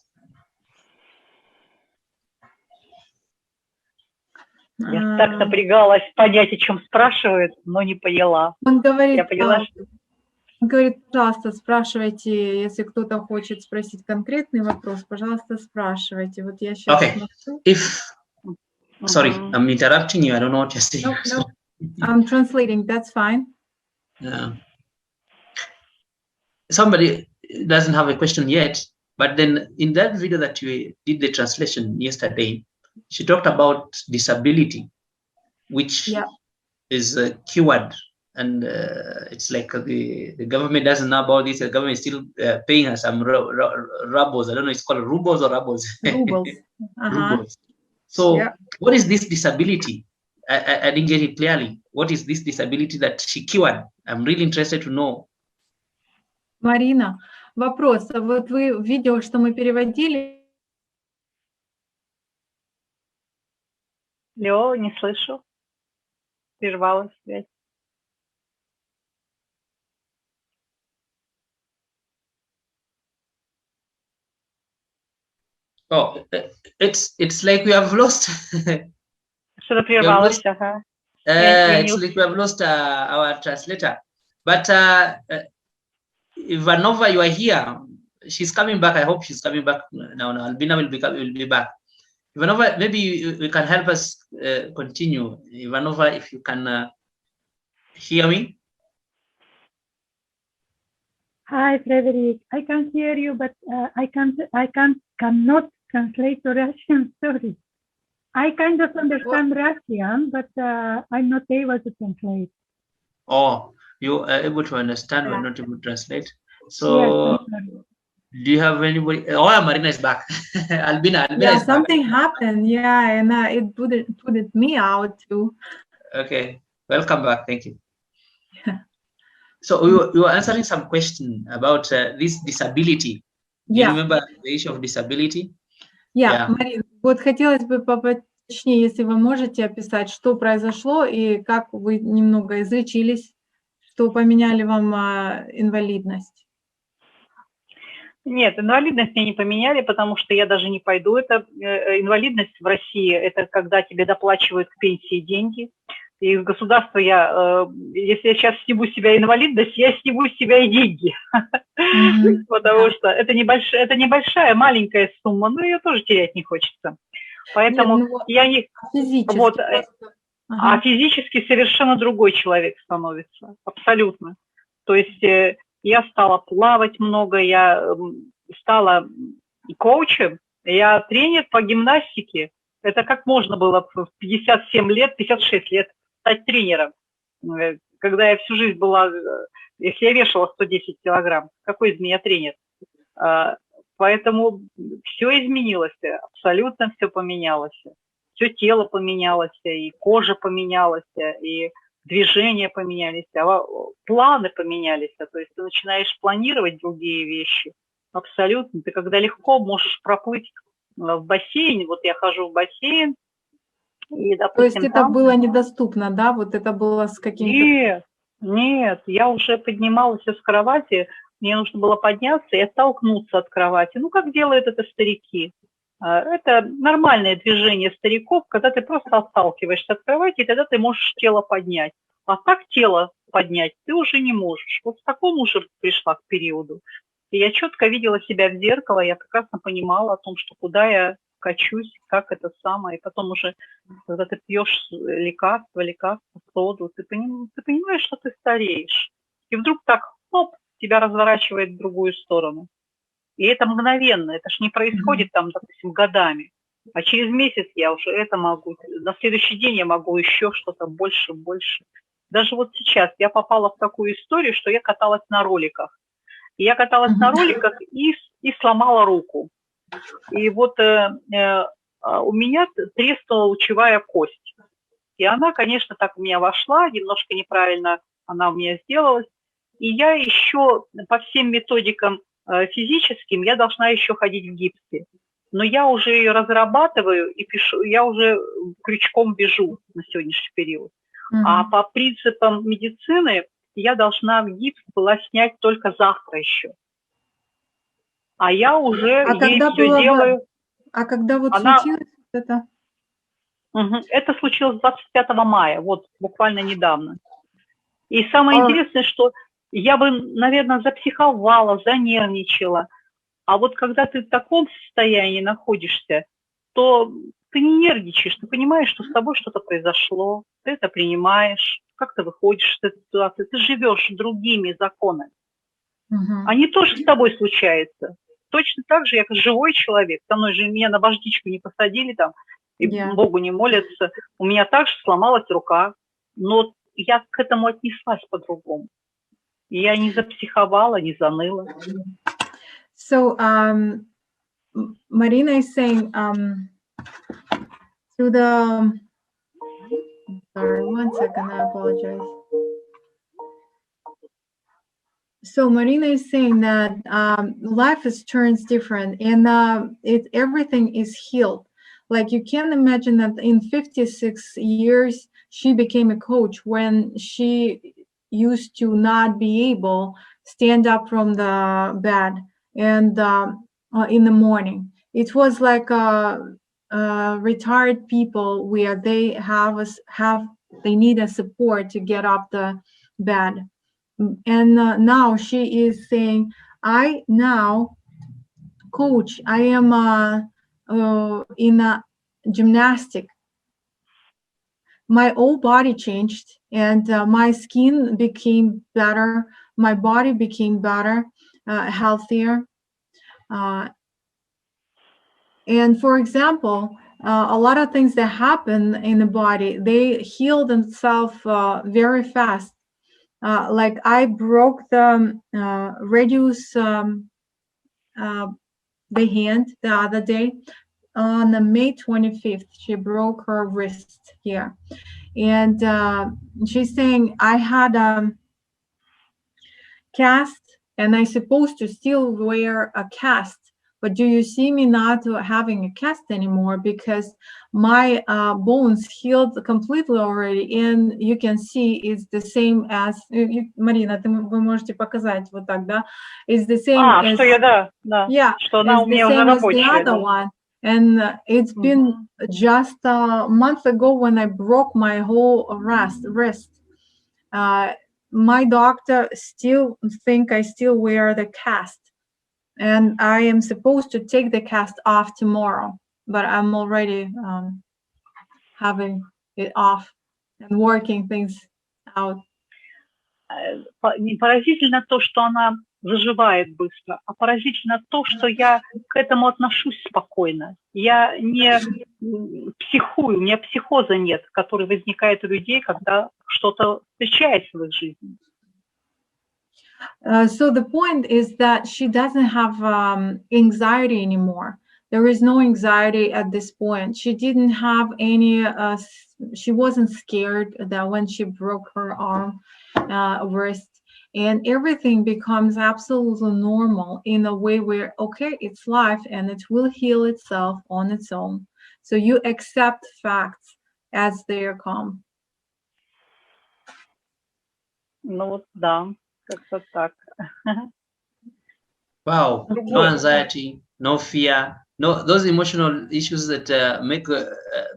Я так напрягалась понять, о чем спрашивают, но не поняла. Он говорит, Я поняла, что... Он говорит, пожалуйста, спрашивайте, если кто-то хочет спросить конкретный вопрос, пожалуйста, спрашивайте. Вот я сейчас смотрю. Sorry, I'm interrupting you. I don't know what you're saying. No, I'm translating. That's fine. Somebody doesn't have a question yet, but then in that video that you did the translation yesterday, she talked about disability, which is a keyword, and it's like the government doesn't know about this. The government is still paying us some rubles. I don't know, it's called rubles or rubles. Rubles. Rubles. So what is this disability? I didn't get it clearly. What is this disability that she cured? I'm really interested to know. Марина, вопрос. Вот вы видео, что мы переводили. Лё, не слышу. Прервалась связь. Oh, it's like we have lost. Что-то прервалось, ага. It's like we have lost our translator. But Ivanova, you are here. She's coming back. I hope she's coming back now. Albina will be back. Ivanova, maybe you can help us continue. Ivanova, if you can hear me. Hi, Frederick. I can hear you, but I cannot translate to Russian. Sorry. I kind of understand Russian, but I'm not able to translate. Oh, you are able to understand, but not able to translate. So, do you have anybody? Oh, Marina is back. Albina is something back. happened. Yeah, and it put me out too. Okay, welcome back. Thank you. So you were answering some question about this disability. Do you remember the issue of disability? Марина, вот хотелось бы поточнее, если вы можете описать, что произошло и как вы немного излечились, что поменяли вам инвалидность. Нет, инвалидность мне не поменяли, потому что я даже не пойду. Это инвалидность в России, это когда тебе доплачивают к пенсии деньги. И из государства если я сейчас сниму с себя инвалидность, я сниму с себя и деньги. Потому что это небольшая, маленькая сумма, но ее тоже терять не хочется. Поэтому я не... А физически совершенно другой человек становится, абсолютно. То есть я стала плавать много, я стала коучем, я тренер по гимнастике. Это как можно было в 57 лет, 56 лет стать тренером, когда я всю жизнь была, если я вешала 110 килограмм, какой из меня тренер? Поэтому все изменилось, абсолютно все поменялось. Все тело поменялось, и кожа поменялась, и движения поменялись, планы поменялись. То есть ты начинаешь планировать другие вещи. Абсолютно. Ты когда легко можешь проплыть в бассейн, вот я хожу в бассейн, и, допустим, то есть это там... было недоступно, да? Вот это было с каким-то... Нет, я уже поднималась с кровати, мне нужно было подняться и оттолкнуться от кровати. Ну, как делают это старики. Это нормальное движение стариков, когда ты просто отталкиваешься от кровати, и тогда ты можешь тело поднять. А так тело поднять ты уже не можешь. Вот к такому уже пришла к периоду. И я четко видела себя в зеркало, я прекрасно понимала о том, что куда я качусь, как это самое. И потом уже, когда ты пьешь лекарства, соду, ты понимаешь, что ты стареешь. И вдруг так, хоп, тебя разворачивает в другую сторону. И это мгновенно, это ж не происходит там, допустим, годами. А через месяц я уже это могу, на следующий день я могу еще что-то больше. Даже вот сейчас я попала в такую историю, что я каталась на роликах. И я каталась на роликах и сломала руку. И вот у меня треснула лучевая кость. И она, конечно, так у меня вошла, немножко неправильно она у меня сделалась. И я еще по всем методикам физическим я должна еще ходить в гипсе. Но я уже ее разрабатываю и пишу, я уже крючком вяжу на сегодняшний период. А по принципам медицины я должна в гипс была снять только завтра еще. А я уже ей все делаю. А когда вот случилось это? Это случилось 25 мая, вот буквально недавно. И самое интересное, что я бы, наверное, запсиховала, занервничала. А вот когда ты в таком состоянии находишься, то ты не нервничаешь, ты понимаешь, что с тобой что-то произошло, ты это принимаешь, как ты выходишь из этой ситуации, ты живешь другими законами. Они тоже с тобой случаются. Точно так же, я как живой человек, со мной же меня на вождичку не посадили там, и Богу не молятся, у меня также сломалась рука, но я к этому отнеслась по-другому. Я не запсиховала, не заныла. So, Marina is saying to the... Sorry, 1 second, I apologize. So Marina is saying that life is turns different, and everything is healed. Like you can imagine that in 56 years, she became a coach when she used to not be able stand up from the bed and in the morning. It was like retired people where they they need a support to get up the bed. And now she is saying, I now coach, I am in a gymnastic. My whole body changed, and my skin became better, my body became better, healthier. And for example, a lot of things that happen in the body, they heal themselves very fast. Like I broke the reduce the hand the other day on May 25th. She broke her wrist here, and she's saying I had a cast, and I supposed to still wear a cast. But do you see me not having a cast anymore because my bones healed completely already, and you can see it's the same as Марина, вы можете показать вот так, да? It's the same as что я, да, yeah, что она у меня the уже same as the рабочая. other one. And it's been just a month ago when I broke my whole wrist. My doctor still think I still wear the cast. And I am supposed to take the cast off tomorrow, but I'm already having it off and working things out. Поразительно то, что она заживает быстро, а поразительно то, что я к этому отношусь спокойно. Я не психую, у меня психоза нет, который возникает у людей, когда что-то встречается в их жизни. So the point is that she doesn't have anxiety anymore. There is no anxiety at this point. She didn't have any, she wasn't scared that when she broke her arm, wrist, and everything becomes absolutely normal in a way where, okay, it's life and it will heal itself on its own. So you accept facts as they come. Ну да, как-то так. Wow, no anxiety, no fear, no those emotional issues that make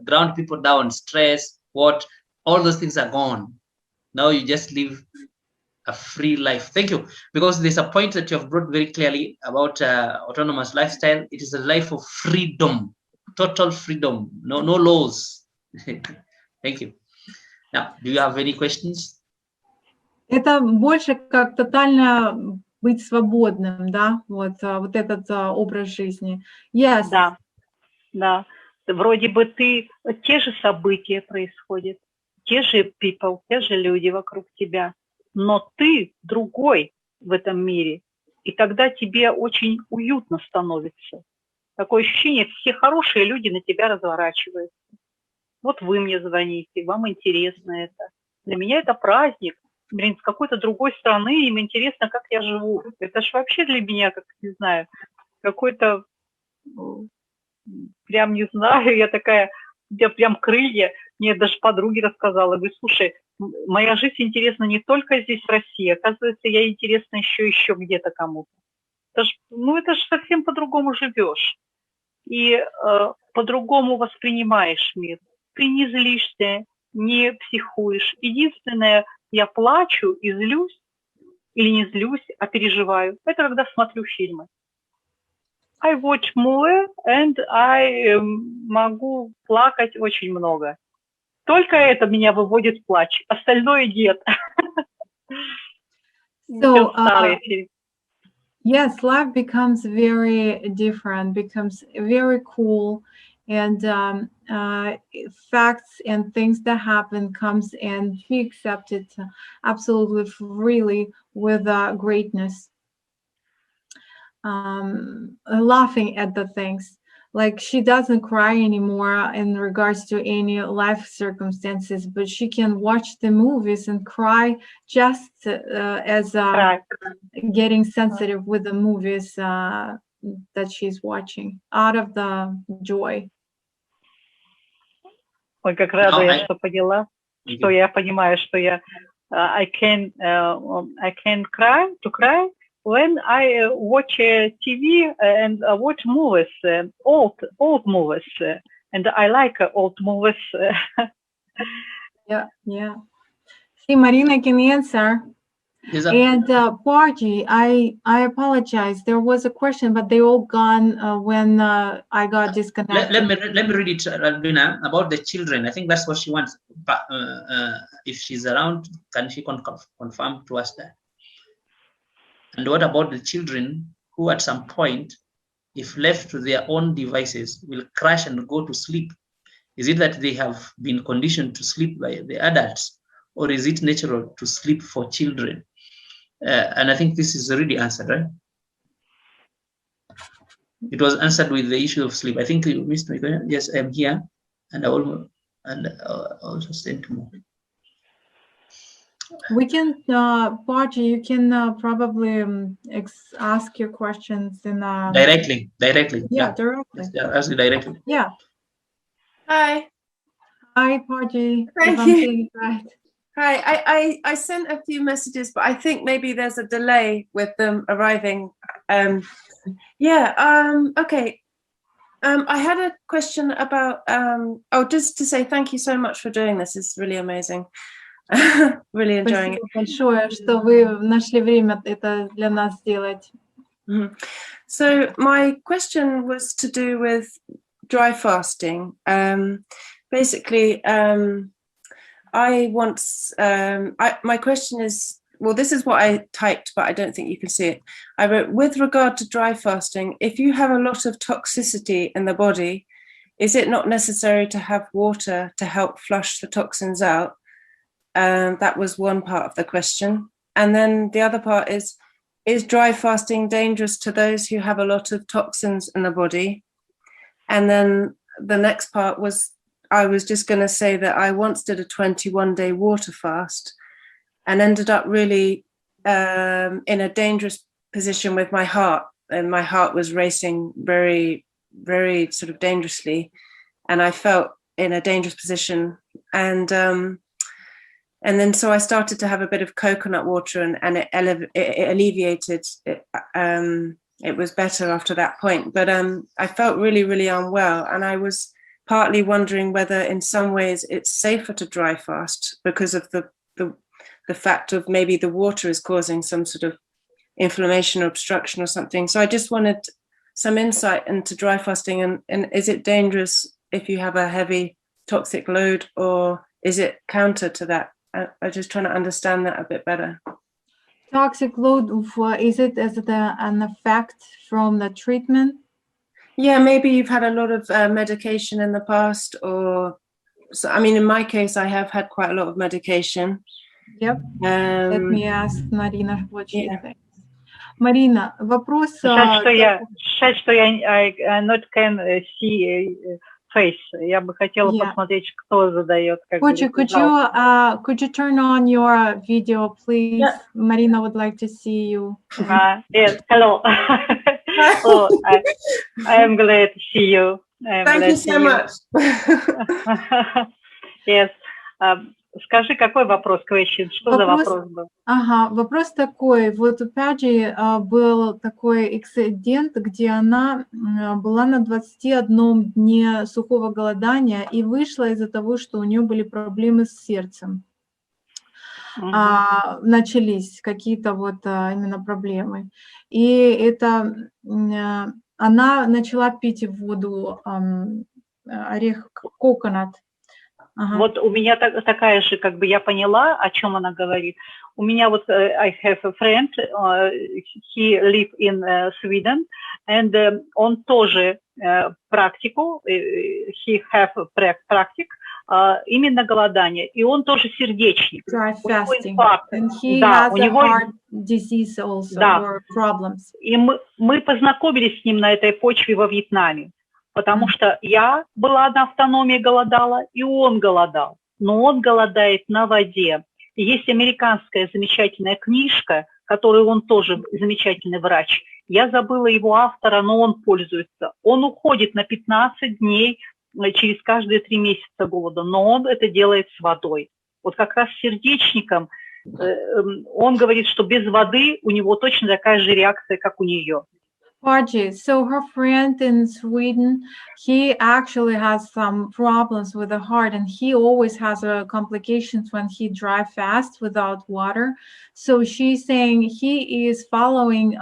ground people down, stress, all those things are gone. Now you just live a free life. Thank you, because there's a point that you have brought very clearly about autonomous lifestyle. It is a life of freedom, total freedom, no laws. Thank you. Now, do you have any questions? Это больше как тотально быть свободным, да, вот этот образ жизни. Yes. Да, да. Вроде бы те же события происходят, те же people, те же люди вокруг тебя, но ты другой в этом мире, и тогда тебе очень уютно становится. Такое ощущение, все хорошие люди на тебя разворачиваются. Вот вы мне звоните, вам интересно это. Для меня это праздник. Блин, с какой-то другой страны, им интересно, как я живу. Это ж вообще для меня, как, не знаю, какой-то, прям не знаю, я такая, у меня прям крылья. Мне даже подруги рассказала, говорю, слушай, моя жизнь интересна не только здесь, в России, оказывается, я интересна еще где-то кому-то. Это ж совсем по-другому живешь. И по-другому воспринимаешь мир. Ты не злишься, не психуешь. Единственное, я плачу и злюсь, или не злюсь, а переживаю. Это когда смотрю фильмы. I watch movie and I могу плакать очень много. Только это меня выводит в плач. Остальное нет. So, yes, life becomes very different, becomes very cool, and facts and things that happen comes and be accepted absolutely freely with greatness. Laughing at the things, like she doesn't cry anymore in regards to any life circumstances, but she can watch the movies and cry just as getting sensitive with the movies that she's watching out of the joy. Ой, как рада я, что поняла, что я понимаю, что я I can cry when I watch TV and watch movies, old movies, and I like old movies. Yeah. See, Marina can answer. And Party, I apologize. There was a question, but they all gone when I got disconnected. Let me read it, Albina, about the children. I think that's what she wants. But if she's around, can she confirm to us that? And what about the children who, at some point, if left to their own devices, will crash and go to sleep? Is it that they have been conditioned to sleep by the adults, or is it natural to sleep for children? And I think this is already answered, right? It was answered with the issue of sleep. I think you missed me. Yes, I'm here, and I also sent more. We can, Party, you can probably ask your questions in directly. Yeah, directly. Yeah, ask it directly. Yeah. Hi, Party. Thank if you. I'm saying it right. Hi, I sent a few messages, but I think maybe there's a delay with them arriving. Okay. I had a question about, just to say thank you so much for doing this. It's really amazing. Really enjoying it. Спасибо большое, что вы нашли время это для нас сделать. So my question was to do with dry fasting. Basically, my question is, well, this is what I typed, but I don't think you can see it. I wrote, with regard to dry fasting, if you have a lot of toxicity in the body, is it not necessary to have water to help flush the toxins out? That was one part of the question. And then the other part is dry fasting dangerous to those who have a lot of toxins in the body? And then the next part was, I was just going to say that I once did a 21-day water fast and ended up really in a dangerous position with my heart. And my heart was racing very, very sort of dangerously. And I felt in a dangerous position. And then so I started to have a bit of coconut water, and it alleviated it. It was better after that point. But I felt really, really unwell. And I was partly wondering whether in some ways it's safer to dry fast because of the fact of maybe the water is causing some sort of inflammation or obstruction or something. So I just wanted some insight into dry fasting, and is it dangerous if you have a heavy toxic load, or is it counter to that? I'm just trying to understand that a bit better. Toxic load, is it as an effect from the treatment? Yeah, maybe you've had a lot of medication in the past, or so. I mean, in my case, I have had quite a lot of medication. Yep. Let me ask Marina what she thinks. Марина, вопрос... Жаль, что я not can see face. Я бы хотела посмотреть, кто задает. Could you turn on your video, please? Yeah. Marina would like to see you. Yes, hello. Oh, I am glad to see you. Thank you so much. Yes. Скажи, какой вопрос, question? Что за вопрос был? Ага, вопрос такой. Вот у Паджи был такой инцидент, где она была на 21 дне сухого голодания и вышла из-за того, что у нее были проблемы с сердцем. Начались какие-то вот именно проблемы. И это она начала пить воду, орех коконат. Вот у меня такая же, как бы я поняла, о чем она говорит. У меня вот I have a friend, he live in Sweden, and он тоже практику, he have practice, именно голодание, и он тоже сердечник. Dry fasting. And he has a heart disease also, or problems. И мы познакомились с ним на этой почве во Вьетнаме. Потому что я была на автономии, голодала, и он голодал. Но он голодает на воде. И есть американская замечательная книжка, которую он тоже замечательный врач. Я забыла его автора, но он пользуется. Он уходит на 15 дней через каждые 3 месяца голода, но он это делает с водой. Вот как раз с сердечником он говорит, что без воды у него точно такая же реакция, как у нее. Paji, so her friend in Sweden, he actually has some problems with the heart, and he always has complications when he dry fasts without water. So she's saying he is following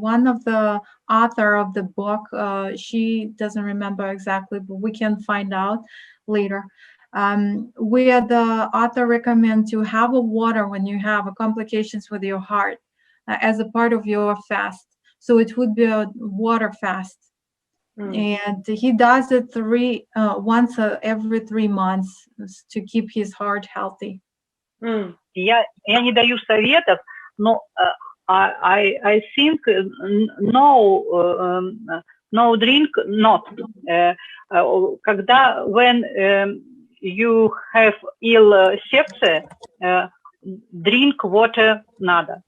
one of the author of the book. She doesn't remember exactly, but we can find out later. Where the author recommends to have a water when you have complications with your heart as a part of your fast. So it would be a water fast. And he does it once every 3 months to keep his heart healthy. Я не даю советов, но I think no drink not. Когда when you have ill сердце, drink water надо.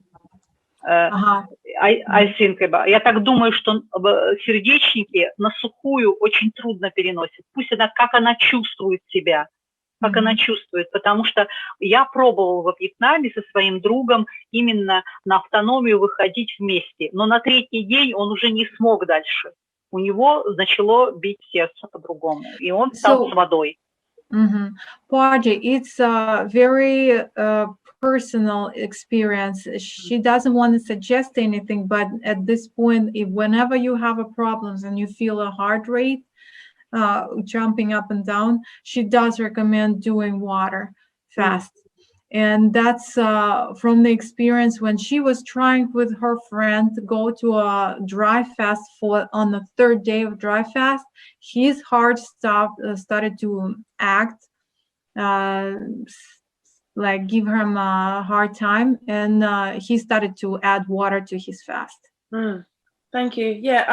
I think about. Я так думаю, что сердечники на сухую очень трудно переносят. Пусть как она чувствует себя, как она чувствует. Потому что я пробовала во Вьетнаме со своим другом именно на автономию выходить вместе. Но на 3-й день он уже не смог дальше. У него начало бить сердце по-другому. И он стал с водой. Paji, it's a very personal experience. She doesn't want to suggest anything, but at this point, whenever you have a problem and you feel a heart rate jumping up and down, she does recommend doing water fast. And that's from the experience when she was trying with her friend to go to a dry fast on the 3rd day of dry fast. His heart started to act, like give him a hard time, and he started to add water to his fast. Thank you. Yeah,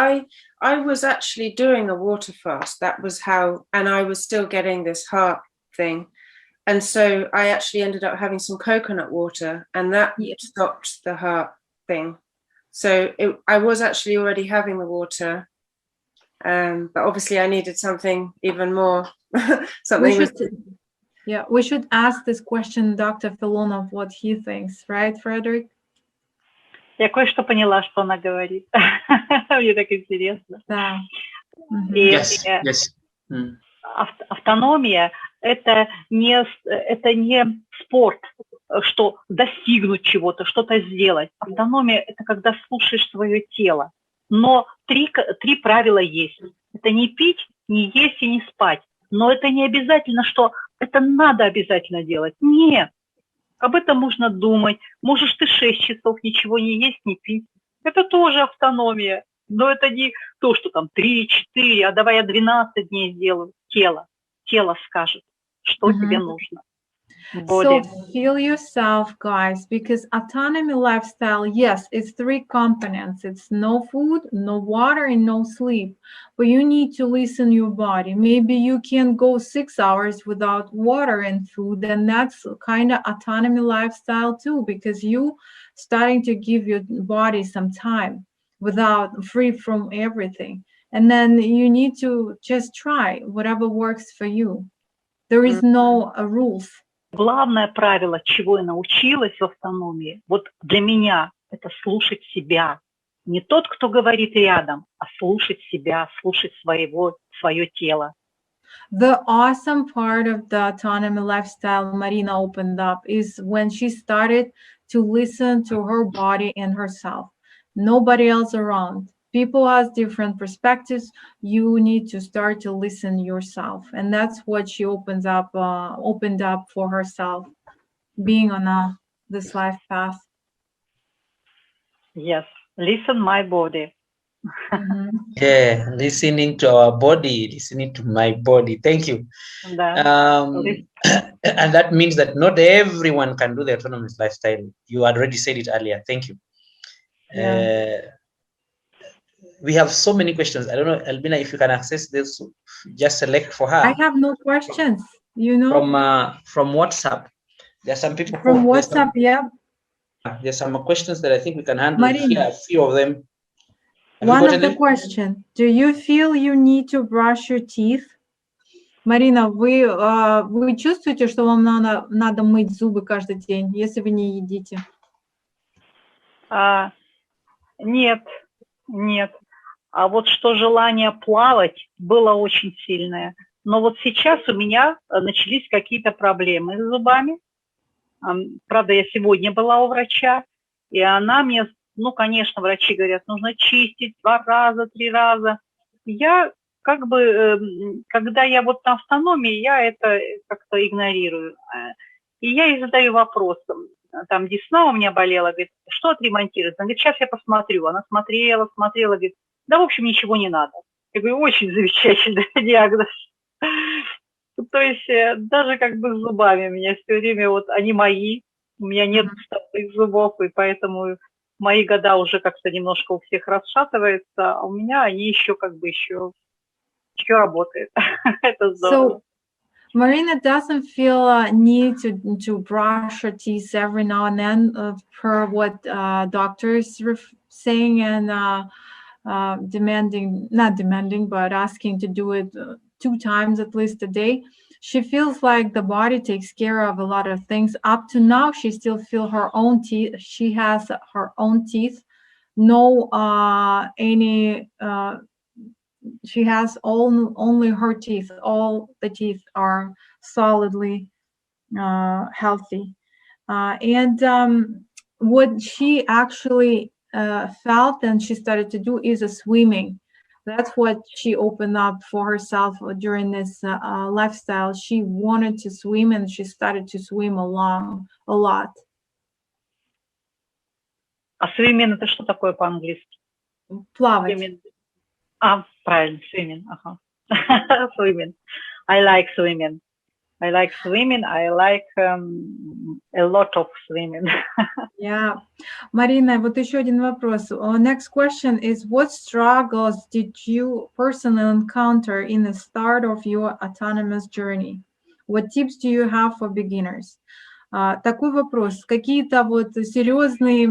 I was actually doing a water fast. That was how, and I was still getting this heart thing. And so I actually ended up having some coconut water, and that stopped the heart thing. So I was actually already having the water, but obviously I needed something even more. We should ask this question Dr. Filonov what he thinks, right, Frederick? Я кое-что поняла, что она говорит. Мне так интересно. Да. Yes. Автономия – это не спорт, что достигнуть чего-то, что-то сделать. Автономия – это когда слушаешь свое тело. Но три правила есть. Это не пить, не есть и не спать. Но это не обязательно, что это надо обязательно делать. Нет. Об этом можно думать. Можешь ты 6 часов ничего не есть, не пить. Это тоже автономия. Но это не то, что там 3-4, а давай я 12 дней сделаю. Тело скажет, что тебе нужно. So feel yourself, guys, because autonomy lifestyle, yes, it's 3 components. It's no food, no water, and no sleep. But you need to listen to your body. Maybe you can go 6 hours without water and food, and that's kind of autonomy lifestyle too, because you starting to give your body some time without free from everything. And then you need to just try whatever works for you. There is no rules. Главное правило, чего я научилась в автономии, вот для меня, это слушать себя. Не тот, кто говорит рядом, а слушать себя, слушать свое тело. The awesome part of the autonomy lifestyle Marina opened up is when she started to listen to her body and herself. Nobody else around. People have different perspectives. You need to start to listen yourself, and that's what she opened up for herself, being on this life path. Yes, listen my body. Yeah, listening to our body, listening to my body. Thank you. And that means that not everyone can do the autonomous lifestyle. You had already said it earlier. Thank you. We have so many questions. I don't know, Albina, if you can access this, just select for her. I have no questions, From WhatsApp. There's some people from WhatsApp, There's some questions that I think we can handle here, a few of them. One of the questions, do you feel you need to brush your teeth? Марина, вы чувствуете, что вам надо мыть зубы каждый день, если вы не едите? Нет. А вот что желание плавать было очень сильное. Но вот сейчас у меня начались какие-то проблемы с зубами. Правда, я сегодня была у врача, и она мне, конечно, врачи говорят, нужно чистить 2 раза, 3 раза. Я когда я вот на автономии, я это как-то игнорирую. И я ей задаю вопрос, там десна у меня болела, говорит, что отремонтировать? Она говорит, сейчас я посмотрю. Она смотрела, говорит, да, в общем, ничего не надо. Я говорю, очень замечательный диагноз. То есть даже с зубами у меня все время они мои, у меня нет вставных зубов, и поэтому мои года уже как-то немножко у всех расшатываются, а у меня они еще еще работают. Это здорово. Marina doesn't feel need to brush her teeth every now and then per what doctors are saying and not demanding, but asking to do it 2 times at least a day. She feels like the body takes care of a lot of things. Up to now, she still feels her own teeth. She has her own teeth. She has only her teeth. All the teeth are solidly healthy. And what she actually felt and she started to do is a swimming. That's what she opened up for herself during this lifestyle. She wanted to swim, and she started to swim a lot. А swimming это что такое по-английски? Плавать. Правильно, swimming. Ага. Swimming. I like swimming. I like swimming. I like a lot of swimming. Yeah. Marina, вот еще один вопрос. Next question is, what struggles did you personally encounter in the start of your autonomous journey? What tips do you have for beginners? Такой вопрос. Какие-то вот серьезные,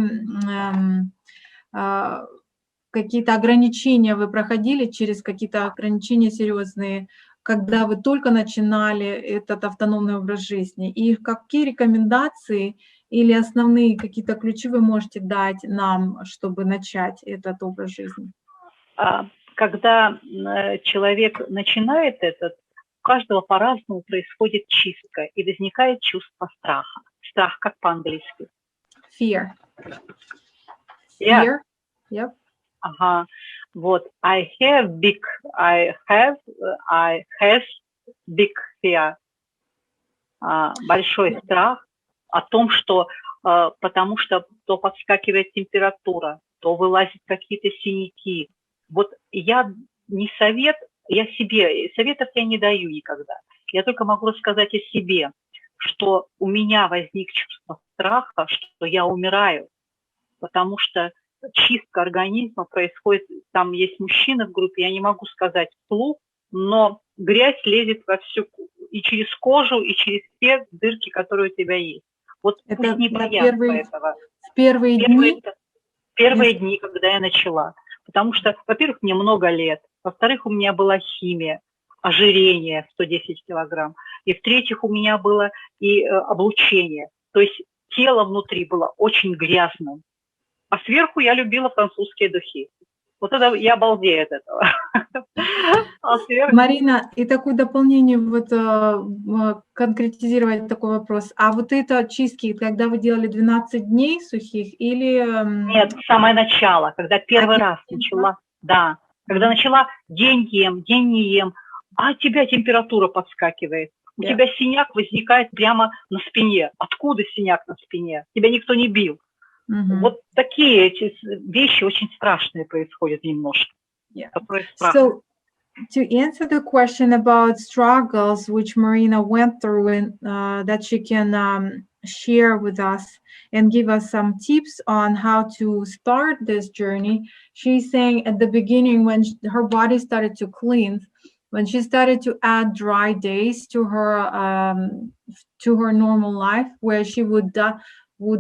какие-то ограничения вы проходили, через какие-то ограничения серьезные, когда вы только начинали этот автономный образ жизни? И какие рекомендации или основные какие-то ключи вы можете дать нам, чтобы начать этот образ жизни? Когда человек начинает этот, у каждого по-разному происходит чистка, и возникает чувство страха. Страх как по-английски? Fear. Yeah. Fear? Yep. Ага. Вот. I has big fear. Большой страх о том, что потому что то подскакивает температура, то вылазят какие-то синяки. Вот я не совет, я себе, советов я не даю никогда. Я только могу рассказать о себе, что у меня возник чувство страха, что я умираю, потому что чистка организма происходит, там есть мужчины в группе, я не могу сказать вслух, но грязь лезет во всю, и через кожу, и через те дырки, которые у тебя есть. Вот это пусть не боятся этого. В первые дни? Первые дни, когда я начала. Потому что, во-первых, мне много лет, во-вторых, у меня была химия, ожирение 110 килограмм, и в-третьих, у меня было и облучение. То есть тело внутри было очень грязным. А сверху я любила французские духи. Вот это я обалдею от этого. Марина, и такое дополнение, вот конкретизировать такой вопрос. А вот это чистки, когда вы делали 12 дней сухих или... Нет, самое начало, когда первый раз начала, да, когда начала день ем, день не ем, а у тебя температура подскакивает, у тебя синяк возникает прямо на спине. Откуда синяк на спине? Тебя никто не бил. Вот такие эти вещи очень страшные происходят немножко. So, to answer the question about struggles which Marina went through and that she can share with us and give us some tips on how to start this journey, she's saying at the beginning when her body started to cleanse, when she started to add dry days to her normal life, where she would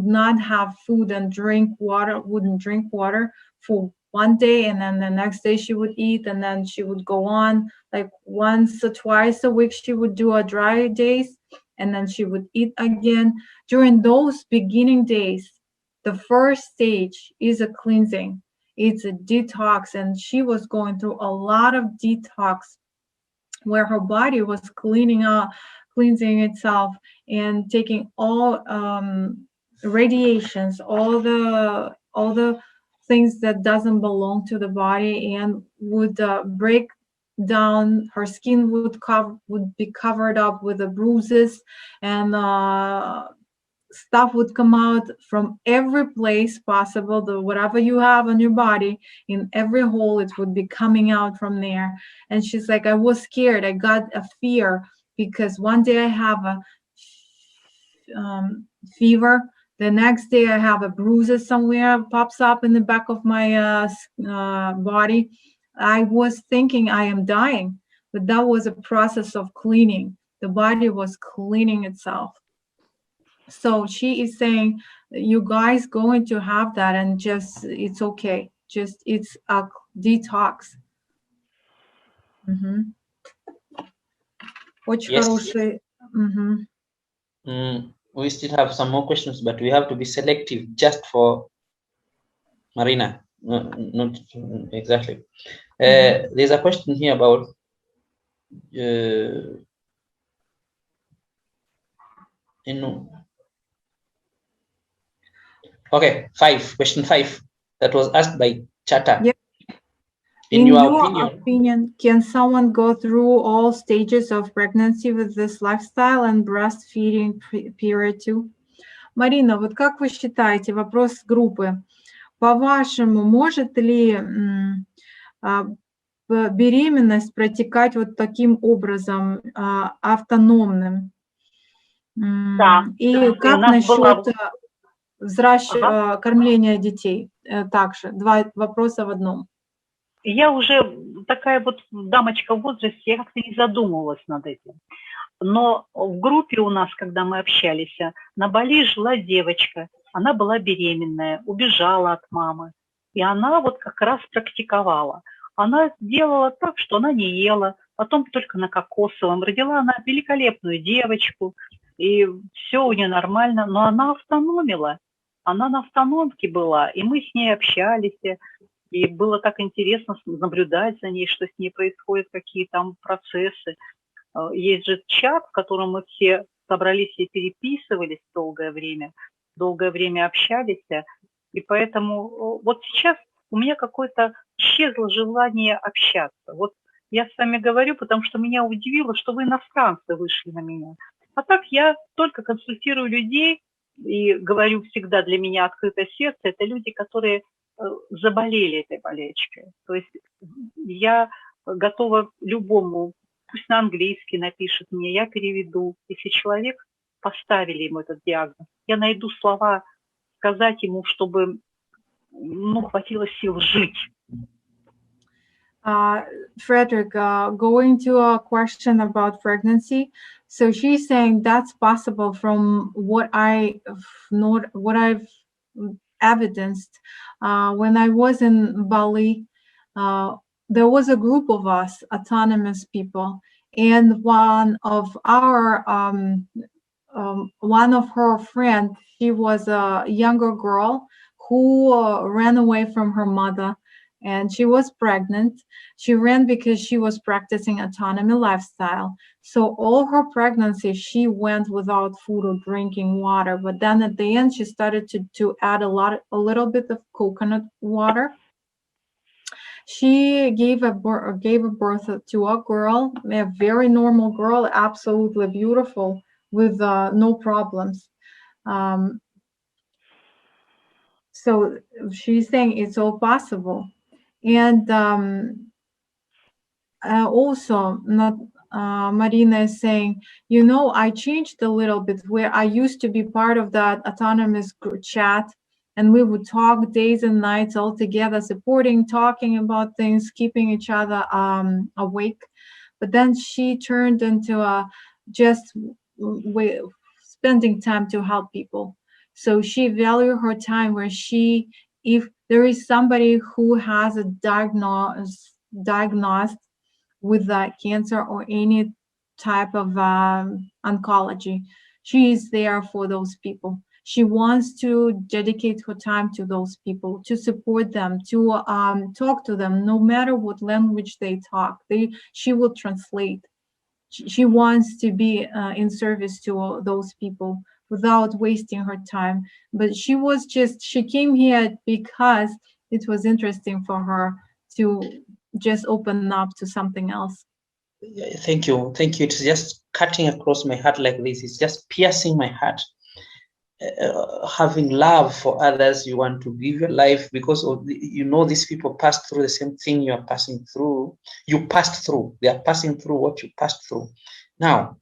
not have food and wouldn't drink water for one day, and then the next day she would eat, and then she would go on like once or twice a week she would do a dry days, and then she would eat again. During those beginning days, the first stage is a cleansing. It's a detox, and she was going through a lot of detox where her body was cleansing itself and taking all radiations, all the things that doesn't belong to the body, and would break down. Her skin would be covered up with the bruises, and stuff would come out from every place possible. Whatever you have on your body, in every hole, it would be coming out from there. And she's like, I was scared. I got a fear because one day I have a fever. The next day I have a bruises somewhere, pops up in the back of my body. I was thinking I am dying, but that was a process of cleaning. The body was cleaning itself. So she is saying, you guys going to have that, and just, it's okay. Just, it's a detox. Очень хороший. We still have some more questions, but we have to be selective just for Marina. Not exactly. There's a question here about okay, question 5 that was asked by Chata. Yep. In your opinion, can someone go through all stages of pregnancy with this lifestyle and breastfeeding period too? Марина, вот как вы считаете, вопрос группы, по-вашему, может ли беременность протекать вот таким образом, автономным? Да. И как насчет кормления детей? Также два вопроса в одном. Я уже такая вот дамочка в возрасте, я как-то не задумывалась над этим. Но в группе у нас, когда мы общались, на Бали жила девочка, она была беременная, убежала от мамы. И она вот как раз практиковала. Она сделала так, что она не ела, потом только на кокосовом. Родила она великолепную девочку, и все у нее нормально, но она автономила. Она на автономке была, и мы с ней общались, и было так интересно наблюдать за ней, что с ней происходят, какие там процессы. Есть же чат, в котором мы все собрались и переписывались долгое время общались, и поэтому вот сейчас у меня какое-то исчезло желание общаться. Вот я с вами говорю, потому что меня удивило, что вы иностранцы вышли на меня. А так я только консультирую людей и говорю всегда, для меня открытое сердце, это люди, которые заболели этой болячкой. То есть я готова любому, пусть на английский напишет мне, я переведу. Если человек, поставили ему этот диагноз, я найду слова сказать ему, чтобы хватило сил жить. Frederick, going to a question about pregnancy. So she's saying that's possible from what I've evidenced. When I was in Bali, there was a group of us, autonomous people, and one of her friend, she was a younger girl who ran away from her mother, and she was pregnant. She ran because she was practicing autonomy lifestyle. So all her pregnancy, she went without food or drinking water. But then at the end, she started to add a little bit of coconut water. She gave a birth to a girl, a very normal girl, absolutely beautiful, with no problems. So she's saying it's all possible. And also, Marina is saying, I changed a little bit, where I used to be part of that autonomous chat, and we would talk days and nights all together, supporting, talking about things, keeping each other awake. But then she turned into just spending time to help people. So she valued her time, where if there is somebody who has a diagnosed with cancer or any type of oncology, she is there for those people. She wants to dedicate her time to those people, to support them, to talk to them, no matter what language they talk. She will translate. She wants to be in service to those people without wasting her time. But she came here because it was interesting for her to just open up to something else. Thank you. It's just cutting across my heart like this. It's just piercing my heart. Having love for others, you want to give your life because these people passed through the same thing you are passing through. You passed through. They are passing through what you passed through. Now,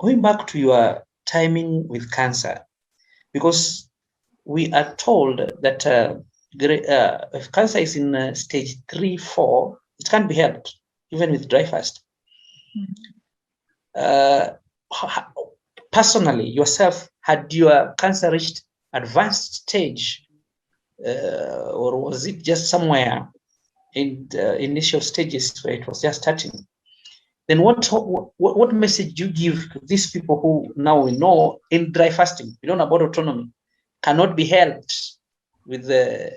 going back to your timing with cancer, because we are told that if cancer is in stage 3, 4, it can't be helped, even with dry fast. Personally, yourself, had your cancer reached advanced stage, or was it just somewhere in the initial stages where it was just starting? Then what message do you give to these people who now we know in dry fasting, about autonomy, cannot be helped with the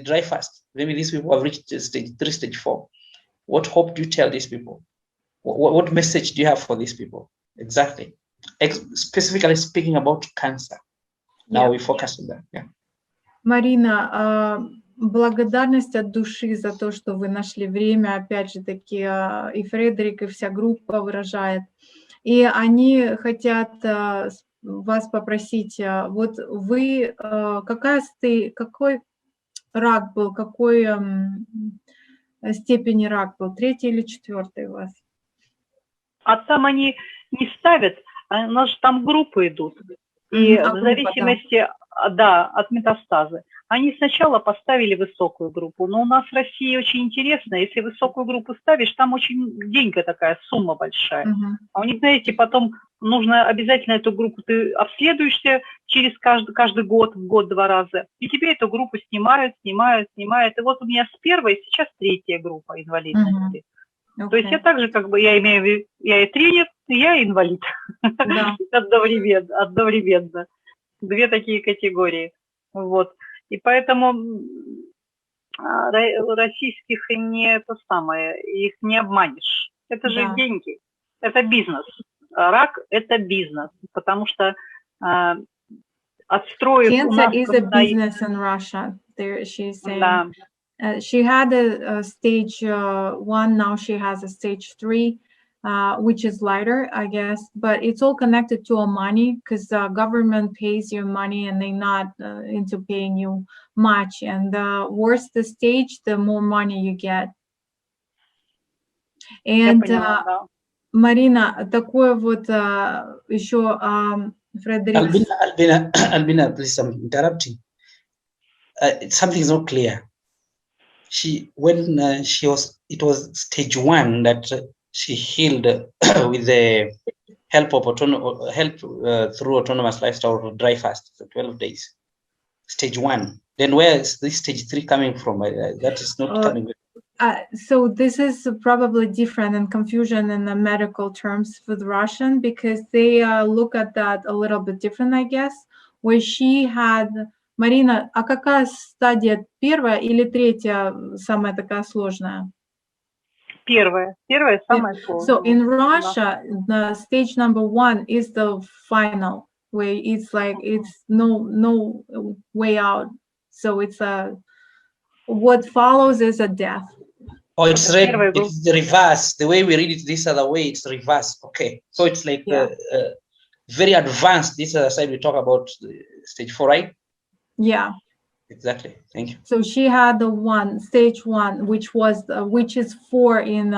dry fast? Maybe these people have reached stage 3, stage 4. What hope do you tell these people? What message do you have for these people? Exactly. Specifically speaking about cancer. Now we focus on that. Yeah. Марина, благодарность от души за то, что вы нашли время, опять же таки, и Фредерик, и вся группа выражает. И они хотят вас попросить, вот вы, какой рак был, какой степени рак был, 3-й или 4-й у вас? А там они не ставят, у нас же там группы идут. И в зависимости, да, от метастазы. Они сначала поставили высокую группу, но у нас в России очень интересно, если высокую группу ставишь, там очень деньга такая, сумма большая. А у них, знаете, потом нужно обязательно эту группу, ты обследуешься через каждый год, в год 2 раза, и тебе эту группу снимают. И вот у меня с 1-й, сейчас 3-я группа инвалидности. То есть я также, как бы, я и тренер, и я инвалид. Да. Одновременно. 2 такие категории. Вот. И поэтому российских их не обманешь. Это же деньги, это бизнес. Рак – это бизнес, потому что отстроив у нас… Cancer is a business in Russia, she's saying. Да. She had a stage 1, now she has a stage 3, which is lighter, I guess, but it's all connected to money, because the government pays you money and they're not into paying you much. And the worse the stage, the more money you get. And Марина, такое вот еще Фредерик. Albina, please, I'm interrupting. Something is not clear. It was stage 1 that she healed with the help of through autonomous lifestyle dry fast for 12 days. Stage 1. Then where is this stage 3 coming from? That is not coming. So this is probably different and confusion in the medical terms with Russian, because they look at that a little bit different, I guess. Where she had… Марина, а какая стадия, 1-я или 3-я самая такая сложная? Первая самая сложная. So in Russia, the stage number 1 is the final, where it's like it's no way out. So it's what follows is a death. Oh, it's the reverse. The way we read it this other way, it's reverse. Okay, so it's like very advanced. This other side we talk about stage 4, right? Yeah, exactly. Thank you. So she had the stage 1, which is 4 in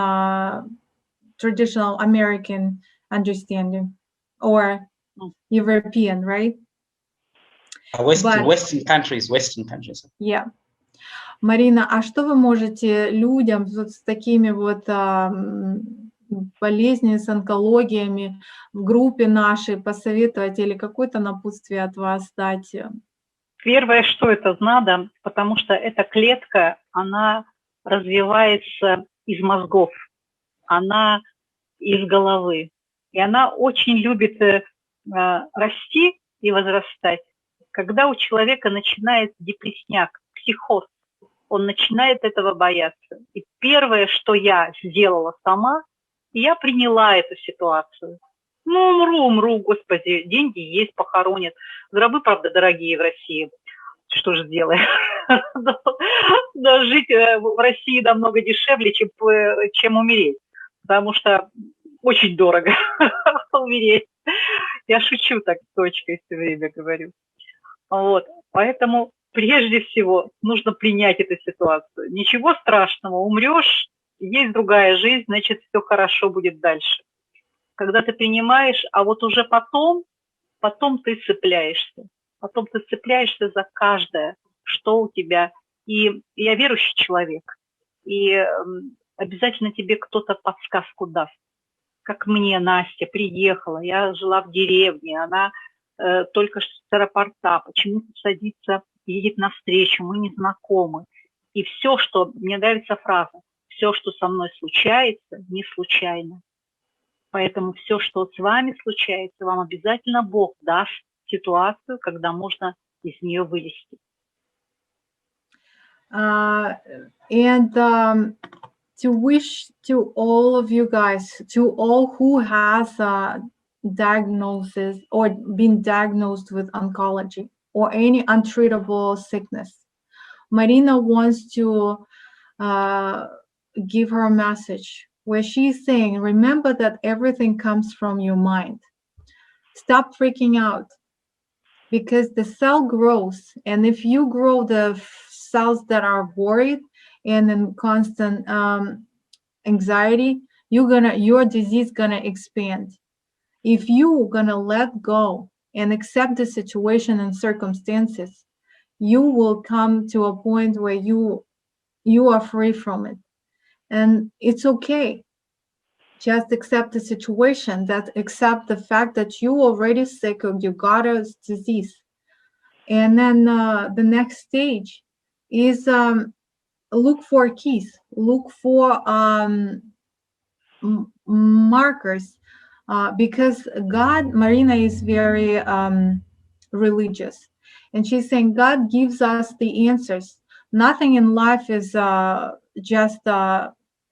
traditional American understanding, or European, right? Western countries. Yeah. Марина, а что вы можете людям с такими вот болезнями, с онкологиями в группе нашей посоветовать или какое-то напутствие от вас дать? Первое, что это надо, потому что эта клетка, она развивается из мозгов, она из головы. И она очень любит расти и возрастать. Когда у человека начинает депрессняк, психоз, он начинает этого бояться. И первое, что я сделала сама, я приняла эту ситуацию. Ну, умру, господи, деньги есть, похоронят. Гробы, правда, дорогие в России. Что же делаем? Жить в России намного дешевле, чем умереть. Потому что очень дорого умереть. Я шучу так с дочкой все время говорю. Вот. Поэтому прежде всего нужно принять эту ситуацию. Ничего страшного, умрешь, есть другая жизнь, значит, все хорошо будет дальше. Когда ты принимаешь, а вот уже потом ты цепляешься. Потом ты цепляешься за каждое, что у тебя. И я верующий человек. И обязательно тебе кто-то подсказку даст. Как мне Настя приехала, я жила в деревне, она только что с аэропорта, почему-то садится, едет навстречу, мы не знакомы. И все, что, мне нравится фраза, все, что со мной случается, не случайно. Поэтому все, что с вами случается, вам обязательно Бог даст ситуацию, когда можно из нее вылезти. To wish to all of you guys, to all who has a diagnosis or been diagnosed with oncology or any untreatable sickness, Marina wants to give her a message where she's saying, remember that everything comes from your mind. Stop freaking out, because the cell grows, and if you grow the cells that are worried and in constant anxiety, your disease gonna expand. If you gonna let go and accept the situation and circumstances, you will come to a point where you are free from it. And it's okay. Just accept the situation, that accept the fact that you already sick or you got a disease. And then the next stage is look for keys, look for markers, because God, Marina is very religious, and she's saying God gives us the answers. Nothing in life is just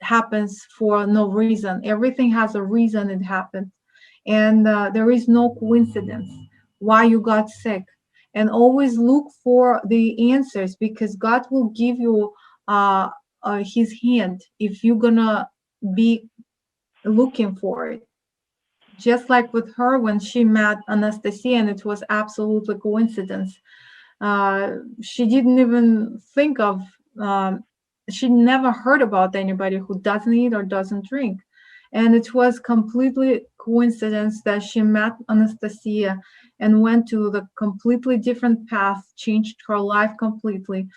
happens for no reason. Everything has a reason it happened, and there is no coincidence why you got sick. And always look for the answers, because God will give you his hand if you're gonna be looking for it. Just like with her when she met Anastasia, and it was absolutely coincidence. She didn't even think of, she never heard about anybody who doesn't eat or doesn't drink. And it was completely coincidence that she met Anastasia and went to the completely different path, changed her life completely,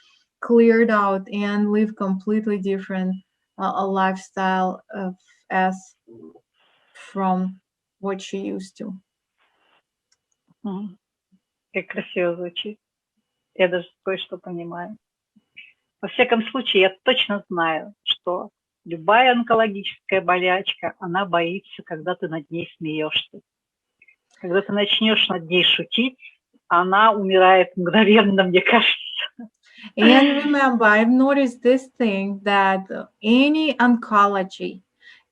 cleared out, and lived completely different a lifestyle as from what she used to. Как красиво звучит. Я даже кое-что понимаю. Во всяком случае, я точно знаю, что любая онкологическая болячка, она боится, когда ты над ней смеешься. Когда ты начнешь над ней шутить, она умирает мгновенно, мне кажется. And remember, I've noticed this thing, that any oncology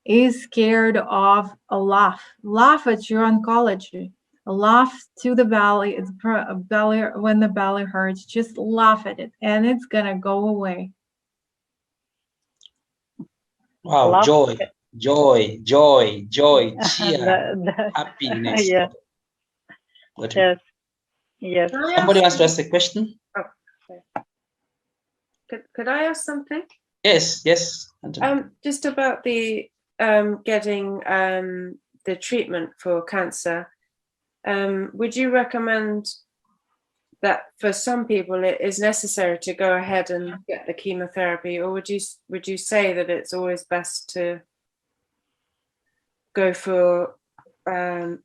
is scared of a laugh. Laugh at your oncology. Laugh to the belly. It's belly when the belly hurts. Just laugh at it, and it's gonna go away. Wow, Laugh. joy, cheer, happiness. Yeah. Good. Yes. Somebody wants to ask a question? Oh, sorry. Could I ask something? Yes. Just about the getting the treatment for cancer. Would you recommend that for some people it is necessary to go ahead and get the chemotherapy, or would you say that it's always best to go for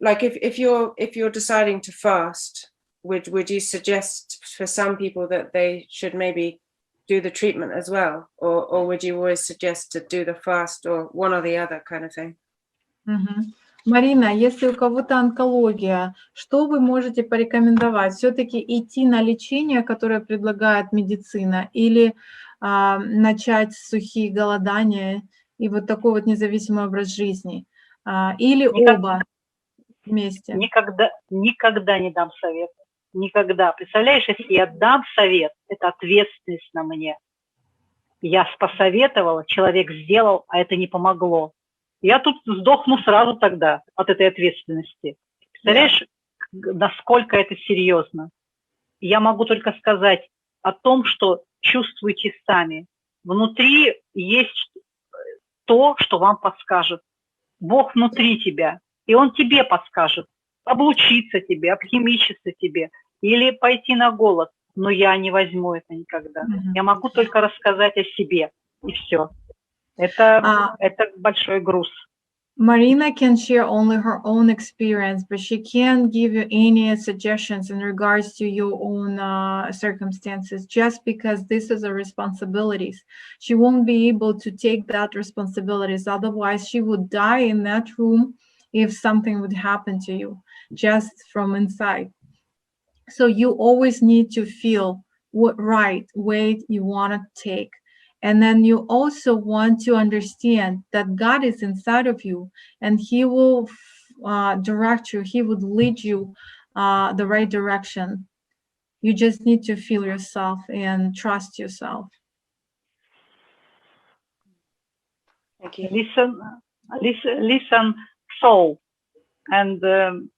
like if you're deciding to fast, would you suggest for some people that they should maybe do the treatment as well, or would you always suggest to do the fast or one or the other kind of thing? Марина, если у кого-то онкология, что вы можете порекомендовать? Все-таки идти на лечение, которое предлагает медицина, или начать сухие голодания и вот такой вот независимый образ жизни? Или оба вместе? Никогда не дам совета. Никогда. Представляешь, если я дам совет, это ответственность на мне. Я посоветовала, человек сделал, а это не помогло. Я тут сдохну сразу тогда от этой ответственности. Представляешь, насколько это серьезно? Я могу только сказать о том, что чувствуйте сами. Внутри есть то, что вам подскажет. Бог внутри тебя, и Он тебе подскажет. Облучиться тебе, обхимичиться тебе или пойти на голод. Но я не возьму это никогда. Я могу только рассказать о себе, и все. Это большой груз. Marina can share only her own experience, but she can't give you any suggestions in regards to your own circumstances, just because this is a responsibilities. She won't be able to take that responsibilities. Otherwise, she would die in that room if something would happen to you, just from inside. So you always need to feel what right weight you want to take. And then you also want to understand that God is inside of you, and He will direct you. He would lead you the right direction. You just need to feel yourself and trust yourself. Thank you. Listen, soul, and good.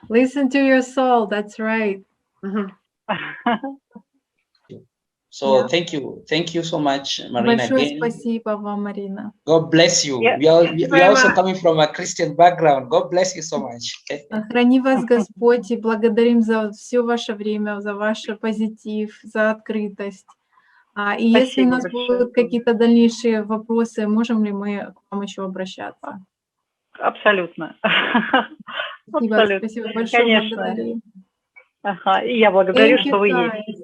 Listen to your soul. That's right. So Yeah. thank you so much, Marina. Большое Again, спасибо вам, Марина. God bless you. Yeah. We are also coming from a Christian background. God bless you so much. Храни вас Господь, и благодарим за все ваше время, за ваш позитив, за открытость. И если у нас будут какие-то дальнейшие вопросы, можем ли мы к вам еще обращаться? Абсолютно. Спасибо большое. Конечно. Благодарю. Ага, и я благодарю, Thank что you, вы guys. есть.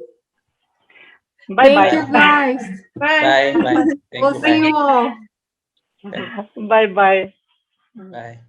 Thank you, guys. Bye. Bye. Thank We'll you. see you all. Bye. Bye. Bye.